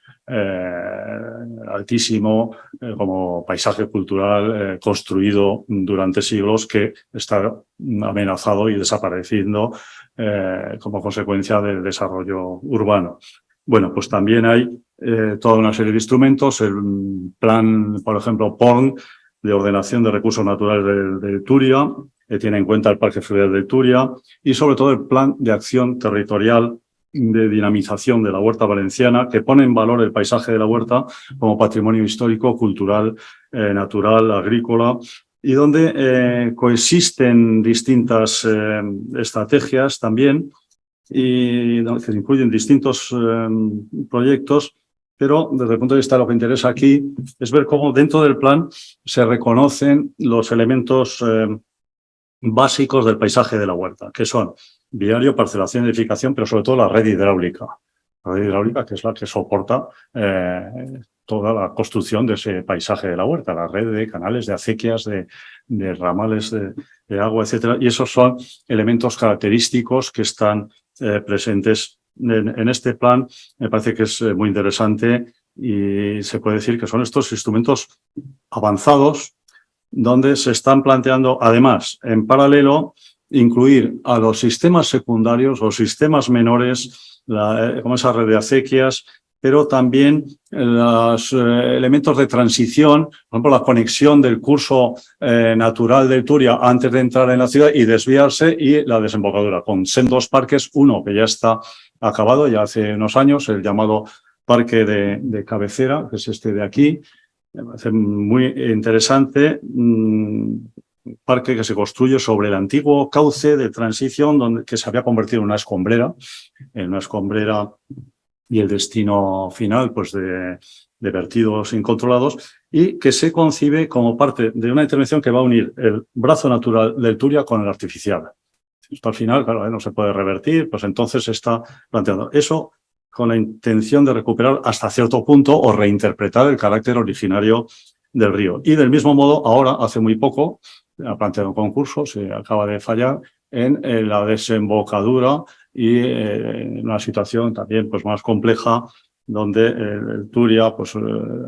[SPEAKER 2] altísimo como paisaje cultural construido durante siglos, que está amenazado y desapareciendo como consecuencia del desarrollo urbano. Bueno, pues también hay toda una serie de instrumentos, el plan, por ejemplo, PORN, de ordenación de recursos naturales de Turia, que tiene en cuenta el Parque Fluvial de Turia, y sobre todo el plan de acción territorial de dinamización de la huerta valenciana, que pone en valor el paisaje de la huerta como patrimonio histórico, cultural, natural, agrícola, y donde coexisten distintas estrategias también, y que incluyen distintos proyectos, pero desde el punto de vista de lo que interesa aquí es ver cómo dentro del plan se reconocen los elementos básicos del paisaje de la huerta, que son viario, parcelación, edificación, pero sobre todo la red hidráulica. La red hidráulica, que es la que soporta toda la construcción de ese paisaje de la huerta, la red de canales, de acequias, de ramales de agua, etcétera. Y esos son elementos característicos que están presentes en este plan. Me parece que es muy interesante y se puede decir que son estos instrumentos avanzados donde se están planteando, además, en paralelo, incluir a los sistemas secundarios o sistemas menores, como esa red de acequias, pero también los elementos de transición, por ejemplo, la conexión del curso natural del Turia antes de entrar en la ciudad y desviarse, y la desembocadura, con sendos parques, uno que ya está acabado ya hace unos años, el llamado Parque de Cabecera, que es este de aquí. Me parece muy interesante, parque que se construye sobre el antiguo cauce de transición que se había convertido en una escombrera y el destino final pues de vertidos incontrolados, y que se concibe como parte de una intervención que va a unir el brazo natural del Turia con el artificial. Esto al final, claro, no se puede revertir, pues entonces se está planteando eso con la intención de recuperar hasta cierto punto o reinterpretar el carácter originario del río. Y del mismo modo, ahora, hace muy poco, ha planteado un concurso, se acaba de fallar, en la desembocadura y en una situación también pues, más compleja, donde el Turia pues,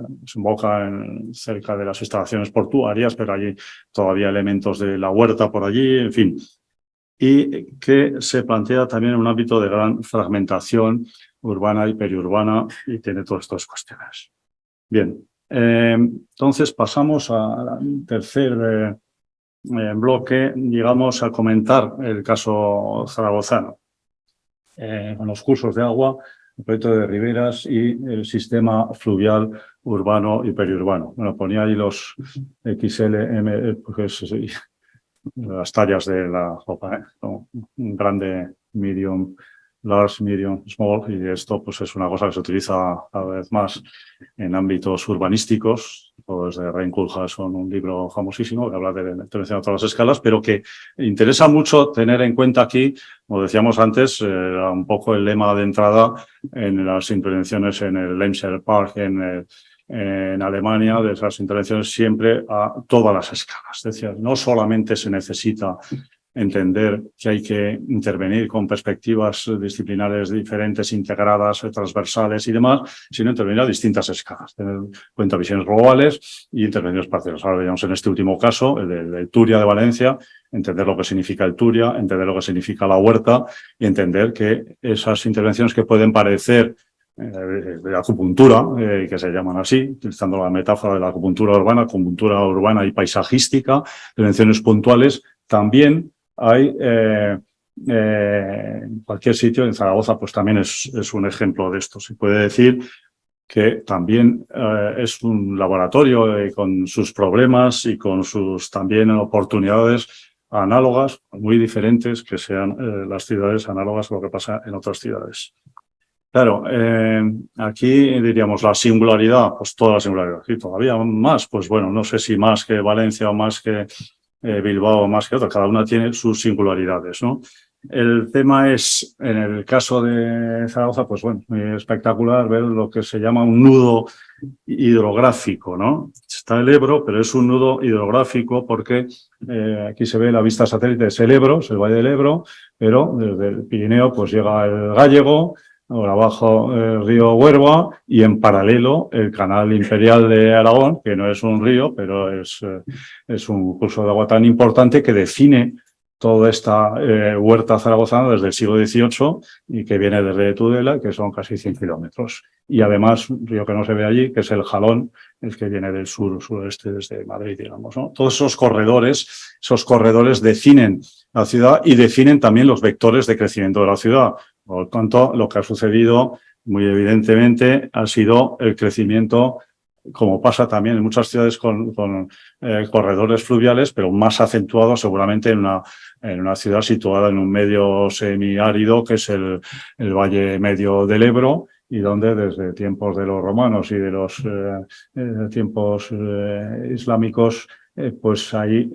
[SPEAKER 2] desemboca cerca de las instalaciones portuarias, pero hay todavía elementos de la huerta por allí, en fin, y que se plantea también en un ámbito de gran fragmentación urbana y periurbana, y tiene todas estas cuestiones. Bien, entonces pasamos al tercer bloque, llegamos a comentar el caso zaragozano, con los cursos de agua, el proyecto de riberas y el sistema fluvial urbano y periurbano. Bueno, ponía ahí los XLM, porque es las tallas de la ropa, grande, medium, large, medium, small, y esto pues es una cosa que se utiliza cada vez más en ámbitos urbanísticos. Desde Reinkulhas son un libro famosísimo que habla de la intervención a todas las escalas, pero que interesa mucho tener en cuenta aquí, como decíamos antes, un poco el lema de entrada en las intervenciones en el Lemscher Park, en Alemania, de esas intervenciones siempre a todas las escalas. Es decir, no solamente se necesita entender que hay que intervenir con perspectivas disciplinares diferentes, integradas, transversales y demás, sino intervenir a distintas escalas, tener en cuenta visiones globales y intervenciones parciales. Ahora veamos en este último caso, el del Turia de Valencia, entender lo que significa el Turia, entender lo que significa la huerta y entender que esas intervenciones que pueden parecer de acupuntura, que se llaman así, utilizando la metáfora de la acupuntura urbana y paisajística, intervenciones puntuales, también hay en cualquier sitio. En Zaragoza pues también es un ejemplo de esto. Se puede decir que también es un laboratorio con sus problemas y con sus también oportunidades análogas, muy diferentes, que sean las ciudades análogas a lo que pasa en otras ciudades. Claro, aquí diríamos la singularidad, pues toda la singularidad. Y todavía más, pues bueno, no sé si más que Valencia o más que Bilbao o más que otra, cada una tiene sus singularidades, ¿no? El tema es, en el caso de Zaragoza, pues bueno, muy espectacular ver lo que se llama un nudo hidrográfico, ¿no? Está el Ebro, pero es un nudo hidrográfico porque aquí se ve la vista satélite, es el Ebro, es el Valle del Ebro, pero desde el Pirineo pues llega el Gállego, ahora abajo el río Huerva y en paralelo el canal imperial de Aragón, que no es un río, pero es un curso de agua tan importante que define toda esta huerta zaragozana desde el siglo XVIII y que viene desde Tudela, que son casi 100 kilómetros. Y además, un río que no se ve allí, que es el Jalón, el que viene del suroeste desde Madrid, digamos, ¿no? Todos esos corredores definen la ciudad y definen también los vectores de crecimiento de la ciudad. Por lo tanto, lo que ha sucedido, muy evidentemente, ha sido el crecimiento, como pasa también en muchas ciudades con corredores fluviales, pero más acentuado seguramente en una ciudad situada en un medio semiárido, que es el Valle Medio del Ebro, y donde desde tiempos de los romanos y de los tiempos islámicos, pues hay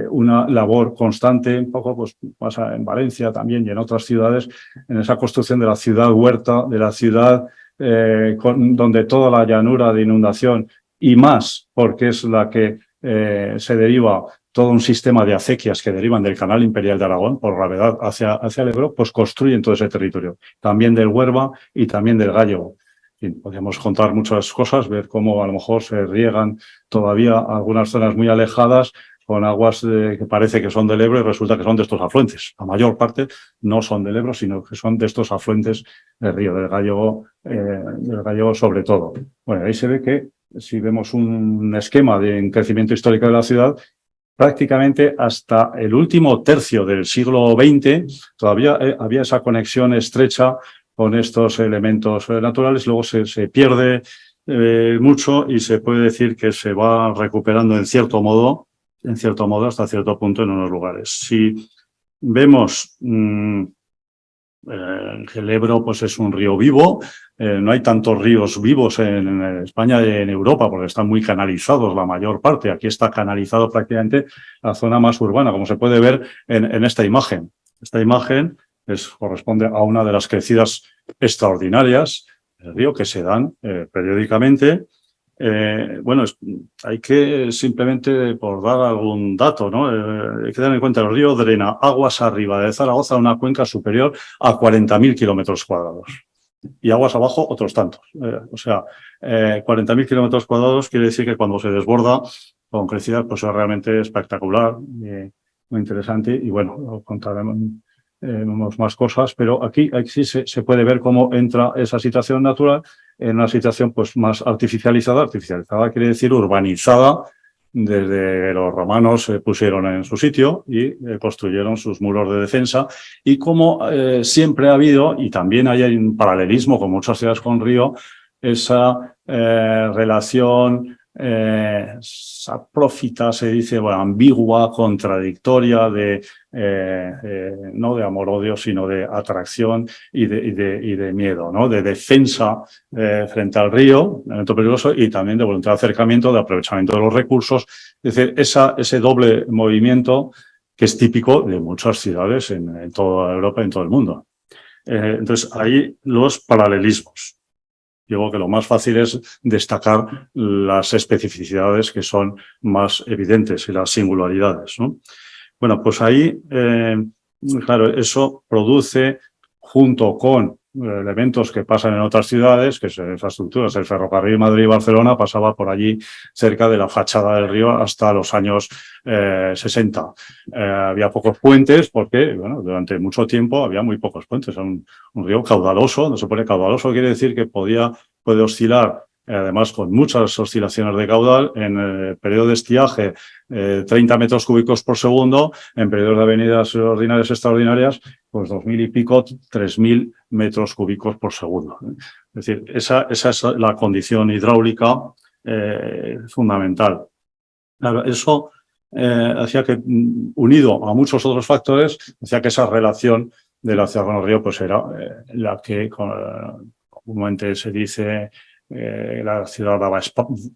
[SPEAKER 2] una labor constante, un poco pues pasa en Valencia también y en otras ciudades, en esa construcción de la ciudad huerta, de la ciudad donde toda la llanura de inundación y más, porque es la que se deriva todo un sistema de acequias que derivan del canal imperial de Aragón por gravedad hacia el Ebro, pues construyen todo ese territorio, también del Huerva y también del Gállego. Podríamos contar muchas cosas, ver cómo a lo mejor se riegan todavía algunas zonas muy alejadas con aguas que parece que son del Ebro y resulta que son de estos afluentes. La mayor parte no son del Ebro, sino que son de estos afluentes del río, del Gállego sobre todo. Bueno, ahí se ve que si vemos un esquema de crecimiento histórico de la ciudad, prácticamente hasta el último tercio del siglo XX todavía había esa conexión estrecha con estos elementos naturales. Luego se pierde mucho y se puede decir que se va recuperando en cierto modo en cierto modo, hasta cierto punto en unos lugares. Si vemos que el Ebro pues es un río vivo, no hay tantos ríos vivos en España y en Europa porque están muy canalizados la mayor parte. Aquí está canalizado prácticamente la zona más urbana, como se puede ver en esta imagen. Esta imagen corresponde a una de las crecidas extraordinarias del río que se dan periódicamente. Bueno, hay que simplemente, por dar algún dato, ¿no? Hay que tener en cuenta que el río drena aguas arriba de Zaragoza, una cuenca superior a 40.000 kilómetros cuadrados. Y aguas abajo, otros tantos. O sea, 40.000 kilómetros cuadrados quiere decir que cuando se desborda con crecidas, pues es realmente espectacular, muy interesante. Y bueno, contaremos más cosas, pero aquí sí se puede ver cómo entra esa situación natural en una situación pues más artificializada. Artificializada quiere decir urbanizada. Desde los romanos se pusieron en su sitio y construyeron sus muros de defensa. Y como siempre ha habido, y también hay un paralelismo con muchas ciudades con río, esa relación saprófita, se dice, bueno, ambigua, contradictoria, no de amor-odio, sino de atracción y de miedo, ¿no? De defensa frente al río, elemento peligroso, y también de voluntad de acercamiento, de aprovechamiento de los recursos. Es decir, ese doble movimiento que es típico de muchas ciudades en toda Europa y en todo el mundo. Entonces, ahí los paralelismos. Digo que lo más fácil es destacar las especificidades que son más evidentes y las singularidades, ¿no? Bueno, pues ahí, claro, eso produce, junto con elementos que pasan en otras ciudades, que es infraestructuras, el ferrocarril Madrid-Barcelona pasaba por allí cerca de la fachada del río hasta los años 60. Había pocos puentes porque, bueno, durante mucho tiempo había muy pocos puentes. Era un río caudaloso. No se pone caudaloso, quiere decir que puede oscilar, además con muchas oscilaciones de caudal, en el periodo de estiaje 30 metros cúbicos por segundo, en periodos de avenidas ordinarias extraordinarias, pues 2.000 y pico, 3.000 metros cúbicos por segundo. Es decir, esa es la condición hidráulica fundamental. Claro, eso hacía que, unido a muchos otros factores, hacía que esa relación de la ciudad con el río pues era la que comúnmente se dice la ciudad daba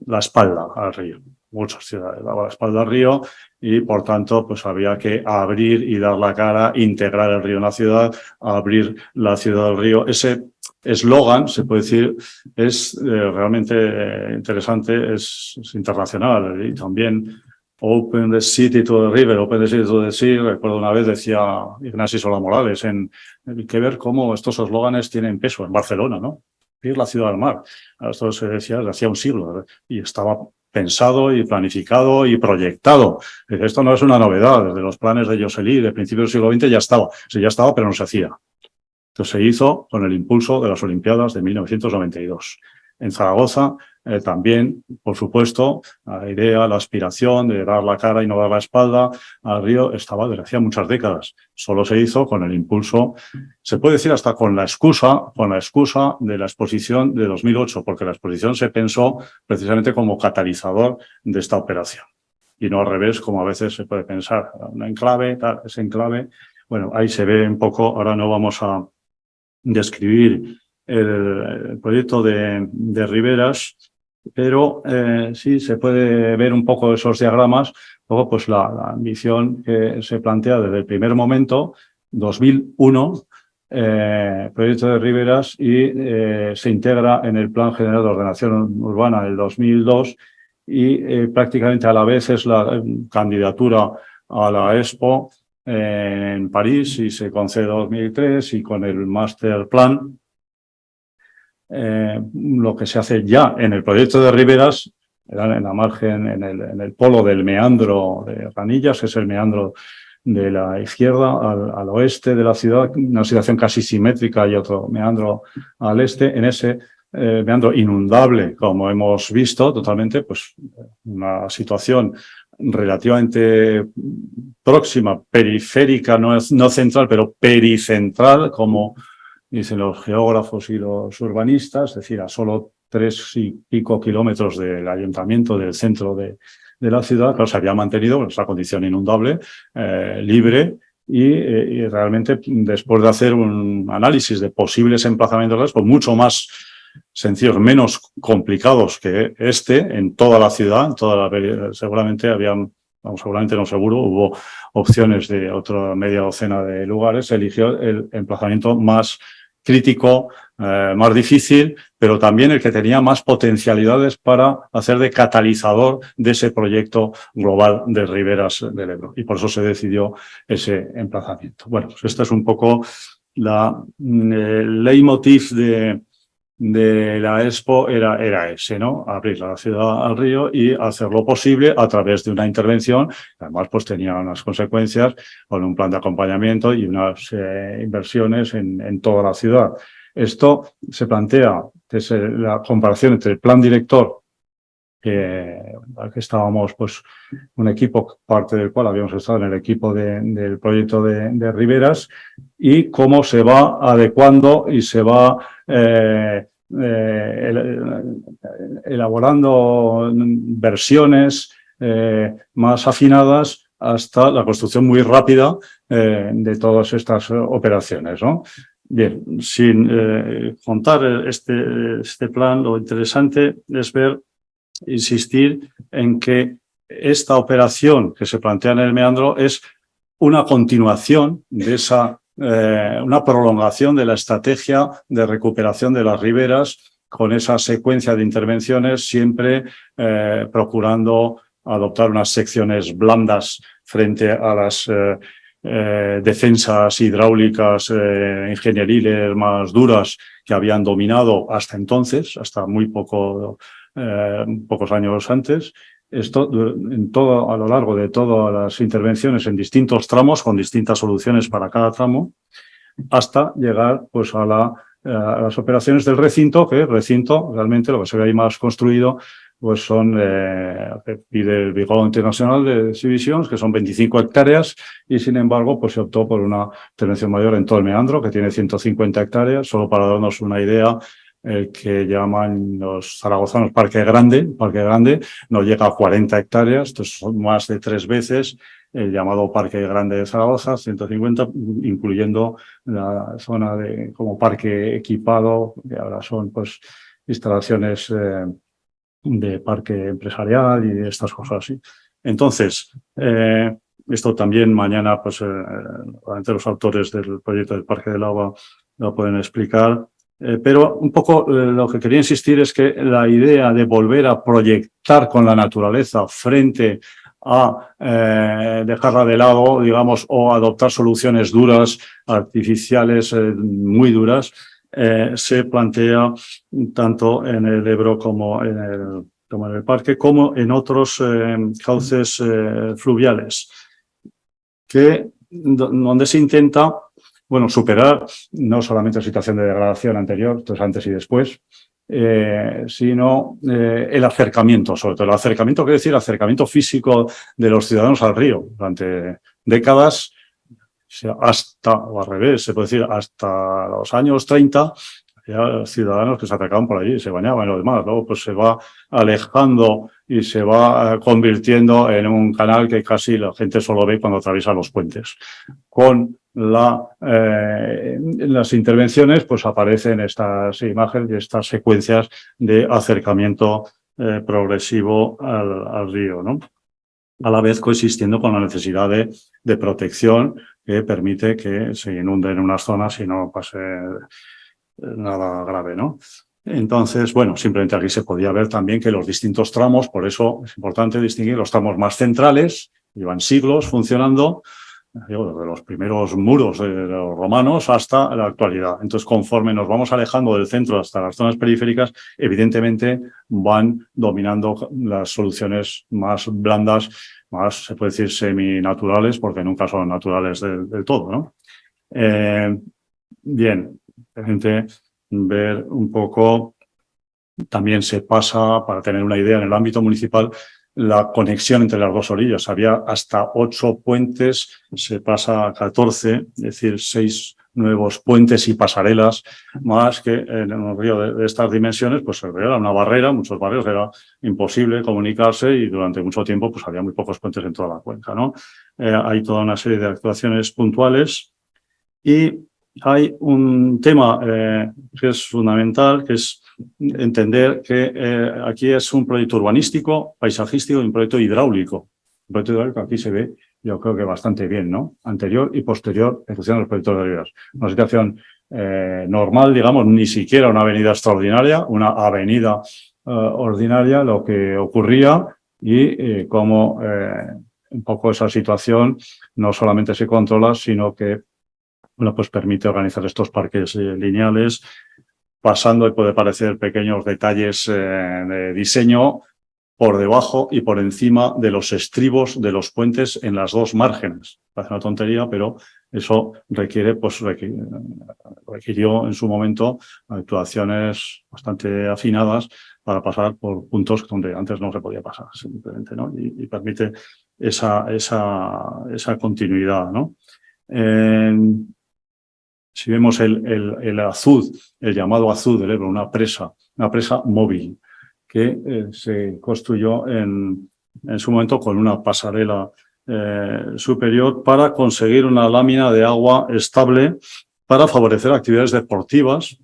[SPEAKER 2] la espalda al río. Muchas ciudades daban la espalda al río y, por tanto, pues había que abrir y dar la cara, integrar el río en la ciudad, abrir la ciudad al río. Ese eslogan, se puede decir, es realmente interesante, es internacional y también Open the City to the River, Open the City to the Sea. Recuerdo una vez decía Ignasi Solá Morales, hay que ver cómo estos eslóganes tienen peso en Barcelona, ¿no? Ir la ciudad al mar. Esto se decía desde hacía un siglo y estaba pensado y planificado y proyectado. Esto no es una novedad. Desde los planes de Josselí de principios del siglo XX ya estaba. Sí, ya estaba, pero no se hacía. Entonces se hizo con el impulso de las Olimpiadas de 1992. En Zaragoza también, por supuesto, la idea, la aspiración de dar la cara y no dar la espalda al río estaba desde hacía muchas décadas. Solo se hizo con el impulso, se puede decir hasta con la excusa de la exposición de 2008, porque la exposición se pensó precisamente como catalizador de esta operación. Y no al revés, como a veces se puede pensar. Un enclave, ese enclave. Bueno, ahí se ve un poco, ahora no vamos a describir el proyecto de Riberas, pero sí se puede ver un poco esos diagramas, luego pues la ambición que se plantea desde el primer momento, 2001, proyecto de Riberas, y se integra en el Plan General de Ordenación Urbana del 2002 y prácticamente a la vez es la candidatura a la Expo en París y se concede 2003 y con el Master Plan lo que se hace ya en el proyecto de Riberas, en la margen, en el polo del meandro de Ranillas, que es el meandro de la izquierda al oeste de la ciudad, una situación casi simétrica y otro meandro al este, en ese meandro inundable, como hemos visto totalmente, pues una situación relativamente próxima, periférica, no central, pero pericentral, como dicen los geógrafos y los urbanistas, es decir, a solo 3 y pico kilómetros del ayuntamiento, del centro de de la ciudad, claro, se había mantenido esa condición inundable, libre, y realmente después de hacer un análisis de posibles emplazamientos, pues mucho más sencillos, menos complicados que en toda la ciudad, seguramente habían, vamos, seguramente no seguro, hubo opciones de otra media docena de lugares, se eligió el emplazamiento más crítico, más difícil, pero también el que tenía más potencialidades para hacer de catalizador de ese proyecto global de riberas del Ebro. Y por eso se decidió ese emplazamiento. Bueno, pues esta es un poco el leitmotiv de la Expo era ese, ¿no? Abrir la ciudad al río y hacer lo posible a través de una intervención. Además, pues tenía unas consecuencias con un plan de acompañamiento y unas inversiones en toda la ciudad. Esto se plantea desde la comparación entre el plan director, al que estábamos, pues, un equipo, parte del cual habíamos estado en el equipo del proyecto de Riberas, y cómo se va adecuando y se va elaborando versiones más afinadas hasta la construcción muy rápida de todas estas operaciones, ¿no? Bien, sin contar este plan, lo interesante es insistir en que esta operación que se plantea en el meandro es una continuación de una prolongación de la estrategia de recuperación de las riberas, con esa secuencia de intervenciones, siempre procurando adoptar unas secciones blandas frente a las defensas hidráulicas ingenieriles más duras que habían dominado hasta entonces, hasta muy pocos años antes. Esto a lo largo de todas las intervenciones en distintos tramos, con distintas soluciones para cada tramo, hasta llegar pues a las operaciones del recinto, que el recinto realmente lo que se ve ahí más construido pues son, pide el Vigor Internacional de Exhibitions, que son 25 hectáreas, y sin embargo pues se optó por una intervención mayor en todo el meandro, que tiene 150 hectáreas, solo para darnos una idea. Que llaman los zaragozanos Parque Grande no llega a 40 hectáreas, entonces son más de 3 veces el llamado Parque Grande de Zaragoza, 150, incluyendo la zona como parque equipado, que ahora son pues instalaciones de parque empresarial y estas cosas así. Entonces, esto también mañana, pues, los autores del proyecto del Parque del Agua lo pueden explicar. Pero un poco lo que quería insistir es que la idea de volver a proyectar con la naturaleza frente a dejarla de lado, digamos, o adoptar soluciones duras, artificiales, muy duras, se plantea tanto en el Ebro como en el parque, como en otros cauces fluviales, donde se intenta, bueno, superar no solamente la situación de degradación anterior, entonces antes y después, sino el acercamiento, sobre todo el acercamiento, quiere decir acercamiento físico de los ciudadanos al río. Durante décadas, o al revés, se puede decir hasta los años 30, había ciudadanos que se acercaban por allí, se bañaban y lo demás. Luego pues se va alejando y se va convirtiendo en un canal que casi la gente solo ve cuando atraviesa los puentes. Con las intervenciones pues aparecen estas imágenes y estas secuencias de acercamiento progresivo al río, ¿no? A la vez coexistiendo con la necesidad de protección que permite que se inunden unas zonas y no pase nada grave, ¿no? Entonces, bueno, simplemente aquí se podía ver también que los distintos tramos, por eso es importante distinguir los tramos más centrales, llevan siglos funcionando, digo, desde los primeros muros de los romanos hasta la actualidad. Entonces, conforme nos vamos alejando del centro hasta las zonas periféricas, evidentemente van dominando las soluciones más blandas, más, se puede decir, seminaturales, porque nunca son naturales del todo, ¿no? Bien, gente, ver un poco, también se pasa, para tener una idea, en el ámbito municipal, la conexión entre las dos orillas. Había hasta 8 puentes, se pasa a 14, es decir, 6 nuevos puentes y pasarelas, más que en un río de estas dimensiones, pues el río era una barrera, muchos barrios era imposible comunicarse y durante mucho tiempo pues había muy pocos puentes en toda la cuenca, ¿no? Hay toda una serie de actuaciones puntuales y hay un tema que es fundamental, que es entender que aquí es un proyecto urbanístico, paisajístico y un proyecto hidráulico. El proyecto hidráulico aquí se ve, yo creo que bastante bien, ¿no? Anterior y posterior ejecución de los proyectos de rivas. Una situación normal, digamos, ni siquiera una avenida extraordinaria, una avenida ordinaria, lo que ocurría y cómo un poco esa situación no solamente se controla, sino que bueno, pues permite organizar estos parques lineales, pasando, y puede parecer pequeños detalles de diseño, por debajo y por encima de los estribos de los puentes en las dos márgenes. Parece una tontería, pero eso requiere, pues requirió en su momento actuaciones bastante afinadas para pasar por puntos donde antes no se podía pasar, simplemente, ¿no? Y permite esa continuidad, ¿no? Si vemos el azud, el llamado azud del Ebro, una presa móvil que se construyó en su momento con una pasarela superior para conseguir una lámina de agua estable para favorecer actividades deportivas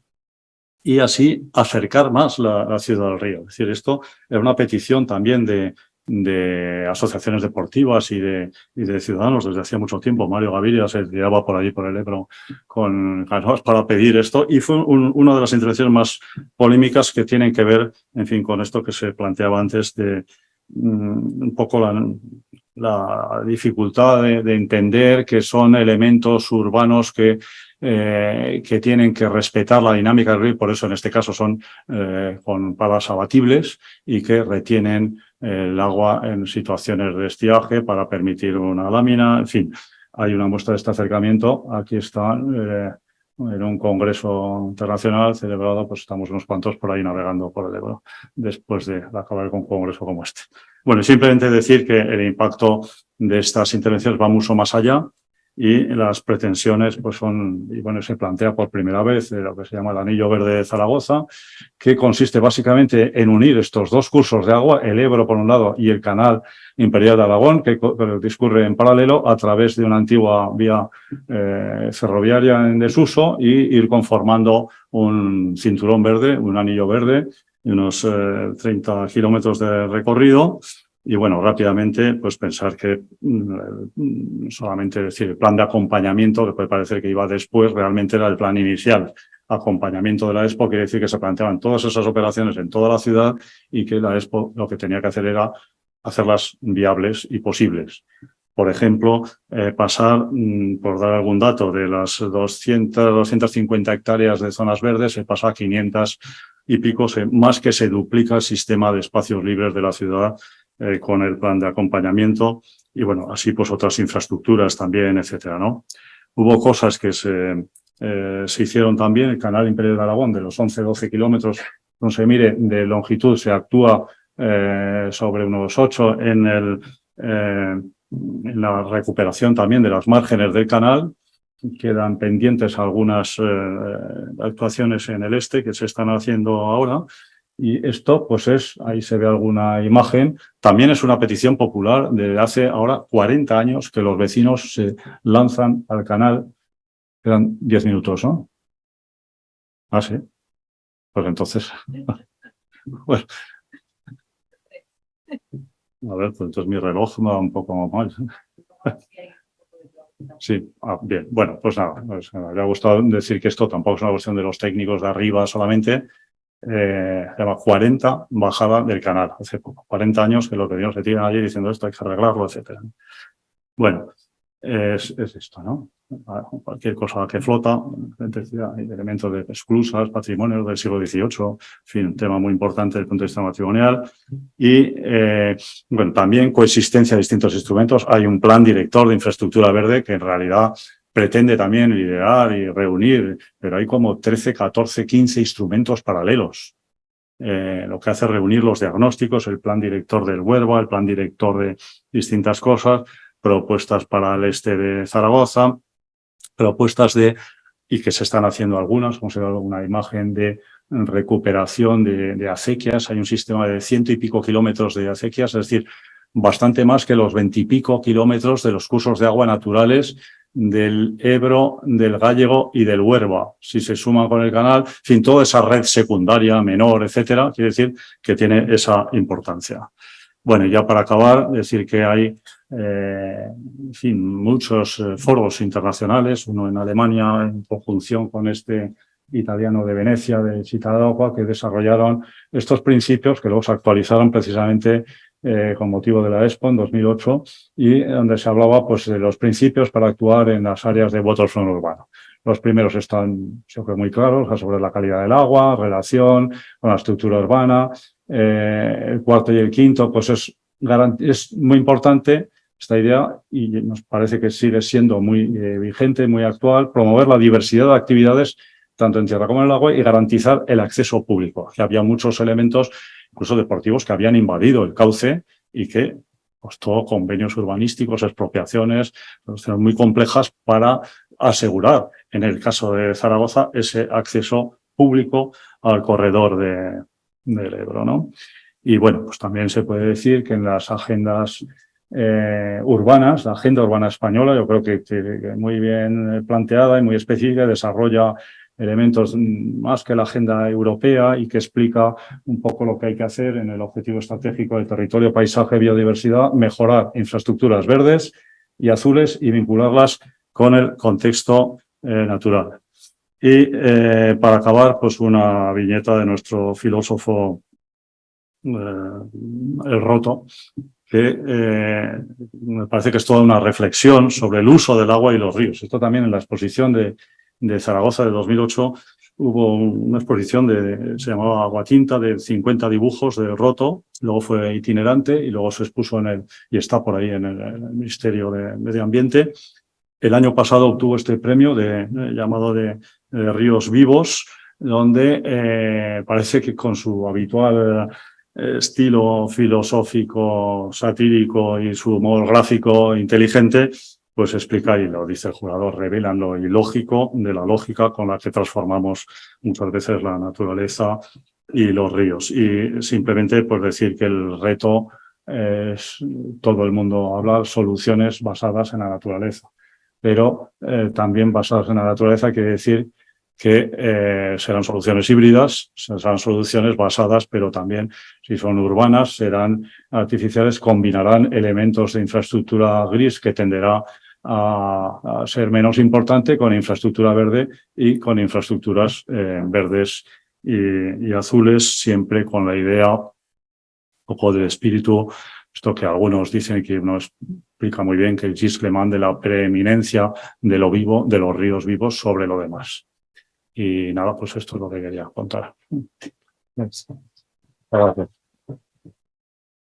[SPEAKER 2] y así acercar más la ciudad al río. Es decir, esto era una petición también de asociaciones deportivas y de ciudadanos desde hacía mucho tiempo. Mario Gaviria se tiraba por allí, por el Ebro, con canoas para pedir esto y fue una de las intervenciones más polémicas que tienen que ver, en fin, con esto que se planteaba antes de un poco la dificultad de entender que son elementos urbanos que tienen que respetar la dinámica del río, por eso en este caso son con palas abatibles y que retienen el agua en situaciones de estiaje para permitir una lámina. En fin, hay una muestra de este acercamiento. Aquí está en un congreso internacional celebrado, pues estamos unos cuantos por ahí navegando por el Ebro después de acabar con un congreso como este. Bueno, simplemente decir que el impacto de estas intervenciones va mucho más allá y las pretensiones pues son, y bueno, se plantea por primera vez lo que se llama el Anillo Verde de Zaragoza, que consiste básicamente en unir estos dos cursos de agua, el Ebro por un lado y el Canal Imperial de Aragón, que discurre en paralelo a través de una antigua vía ferroviaria en desuso y ir conformando un cinturón verde, un anillo verde, de unos 30 kilómetros de recorrido. Y bueno, rápidamente, pues pensar que solamente decir el plan de acompañamiento, que puede parecer que iba después, realmente era el plan inicial. Acompañamiento de la Expo quiere decir que se planteaban todas esas operaciones en toda la ciudad y que la Expo lo que tenía que hacer era hacerlas viables y posibles. Por ejemplo, pasar, por dar algún dato, de las 250 hectáreas de zonas verdes, se pasa a 500 y pico, más que se duplica el sistema de espacios libres de la ciudad con el plan de acompañamiento y, bueno, así pues otras infraestructuras también, etcétera, ¿no? Hubo cosas que se hicieron también. El Canal Imperial de Aragón, de los 11-12 kilómetros, no se mire, de longitud, se actúa sobre unos 8 en la recuperación también de las márgenes del canal. Quedan pendientes algunas actuaciones en el este que se están haciendo ahora. Y esto, pues ahí se ve alguna imagen, también es una petición popular de hace ahora 40 años que los vecinos se lanzan al canal. Quedan 10 minutos, ¿no? Ah, sí. Pues entonces, bueno. A ver, pues entonces mi reloj va un poco mal. Sí, bien. Bueno, pues nada, pues, me ha gustado decir que esto tampoco es una cuestión de los técnicos de arriba solamente. Se llama 40 bajada del canal. Hace 40 años que los vecinos se tiran allí diciendo esto hay que arreglarlo, etcétera. Bueno, es esto, ¿no? Cualquier cosa que flota, hay elementos de esclusas, patrimonios del siglo XVIII, en fin, un tema muy importante desde el punto de vista matrimonial. Y, bueno, también coexistencia de distintos instrumentos. Hay un plan director de infraestructura verde que en realidad pretende también liderar y reunir, pero hay como 13, 14, 15 instrumentos paralelos. Lo que hace reunir los diagnósticos, el plan director del Huerva, el plan director de distintas cosas, propuestas para el este de Zaragoza, propuestas de y que se están haciendo algunas, como se ve una imagen de recuperación de acequias. Hay un sistema de 100 y pico kilómetros de acequias, es decir, bastante más que los 20 y pico kilómetros de los cursos de agua naturales del Ebro, del Gállego y del Huerva. Si se suma con el canal, en fin, toda esa red secundaria, menor, etcétera, quiere decir que tiene esa importancia. Bueno, y ya para acabar, decir que hay, en fin, muchos foros internacionales, uno en Alemania en conjunción con este italiano de Venecia, de Cittadella, que desarrollaron estos principios que luego se actualizaron precisamente con motivo de la Expo en 2008 y donde se hablaba pues de los principios para actuar en las áreas de waterfront urbano. Los primeros están, yo creo, muy claros, sobre la calidad del agua, relación con la estructura urbana. El cuarto y el quinto, pues es muy importante esta idea y nos parece que sigue siendo muy vigente, muy actual, promover la diversidad de actividades tanto en tierra como en el agua y garantizar el acceso público. Que había muchos elementos, incluso deportivos, que habían invadido el cauce y que costó convenios urbanísticos, expropiaciones, muy complejas para asegurar, en el caso de Zaragoza, ese acceso público al corredor del Ebro, ¿no? Y bueno, pues también se puede decir que en las agendas urbanas, la agenda urbana española, yo creo que muy bien planteada y muy específica, desarrolla elementos más que la agenda europea y que explica un poco lo que hay que hacer en el objetivo estratégico de territorio, paisaje, biodiversidad, mejorar infraestructuras verdes y azules y vincularlas con el contexto natural. Y para acabar, pues una viñeta de nuestro filósofo El Roto, que me parece que es toda una reflexión sobre el uso del agua y los ríos. Esto también en la exposición de Zaragoza de 2008 hubo una exposición se llamaba Agua Tinta, de 50 dibujos de Roto, luego fue itinerante y luego se expuso y está por ahí en el Ministerio de Medio Ambiente. El año pasado obtuvo este premio llamado de Ríos Vivos, donde parece que con su habitual estilo filosófico, satírico y su humor gráfico inteligente, pues explica, y lo dice el jurado, revelan lo ilógico de la lógica con la que transformamos muchas veces la naturaleza y los ríos. Y simplemente pues decir que el reto es, todo el mundo habla, soluciones basadas en la naturaleza. Pero también basadas en la naturaleza quiere decir que serán soluciones híbridas, serán soluciones basadas, pero también, si son urbanas, serán artificiales, combinarán elementos de infraestructura gris que tenderá a ser menos importante con infraestructura verde y con infraestructuras verdes y azules, siempre con la idea, un poco del espíritu, esto que algunos dicen que no explica muy bien, que el Gilles Clement, de la preeminencia de lo vivo, de los ríos vivos sobre lo demás. Y nada, pues esto es lo que quería contar. Gracias.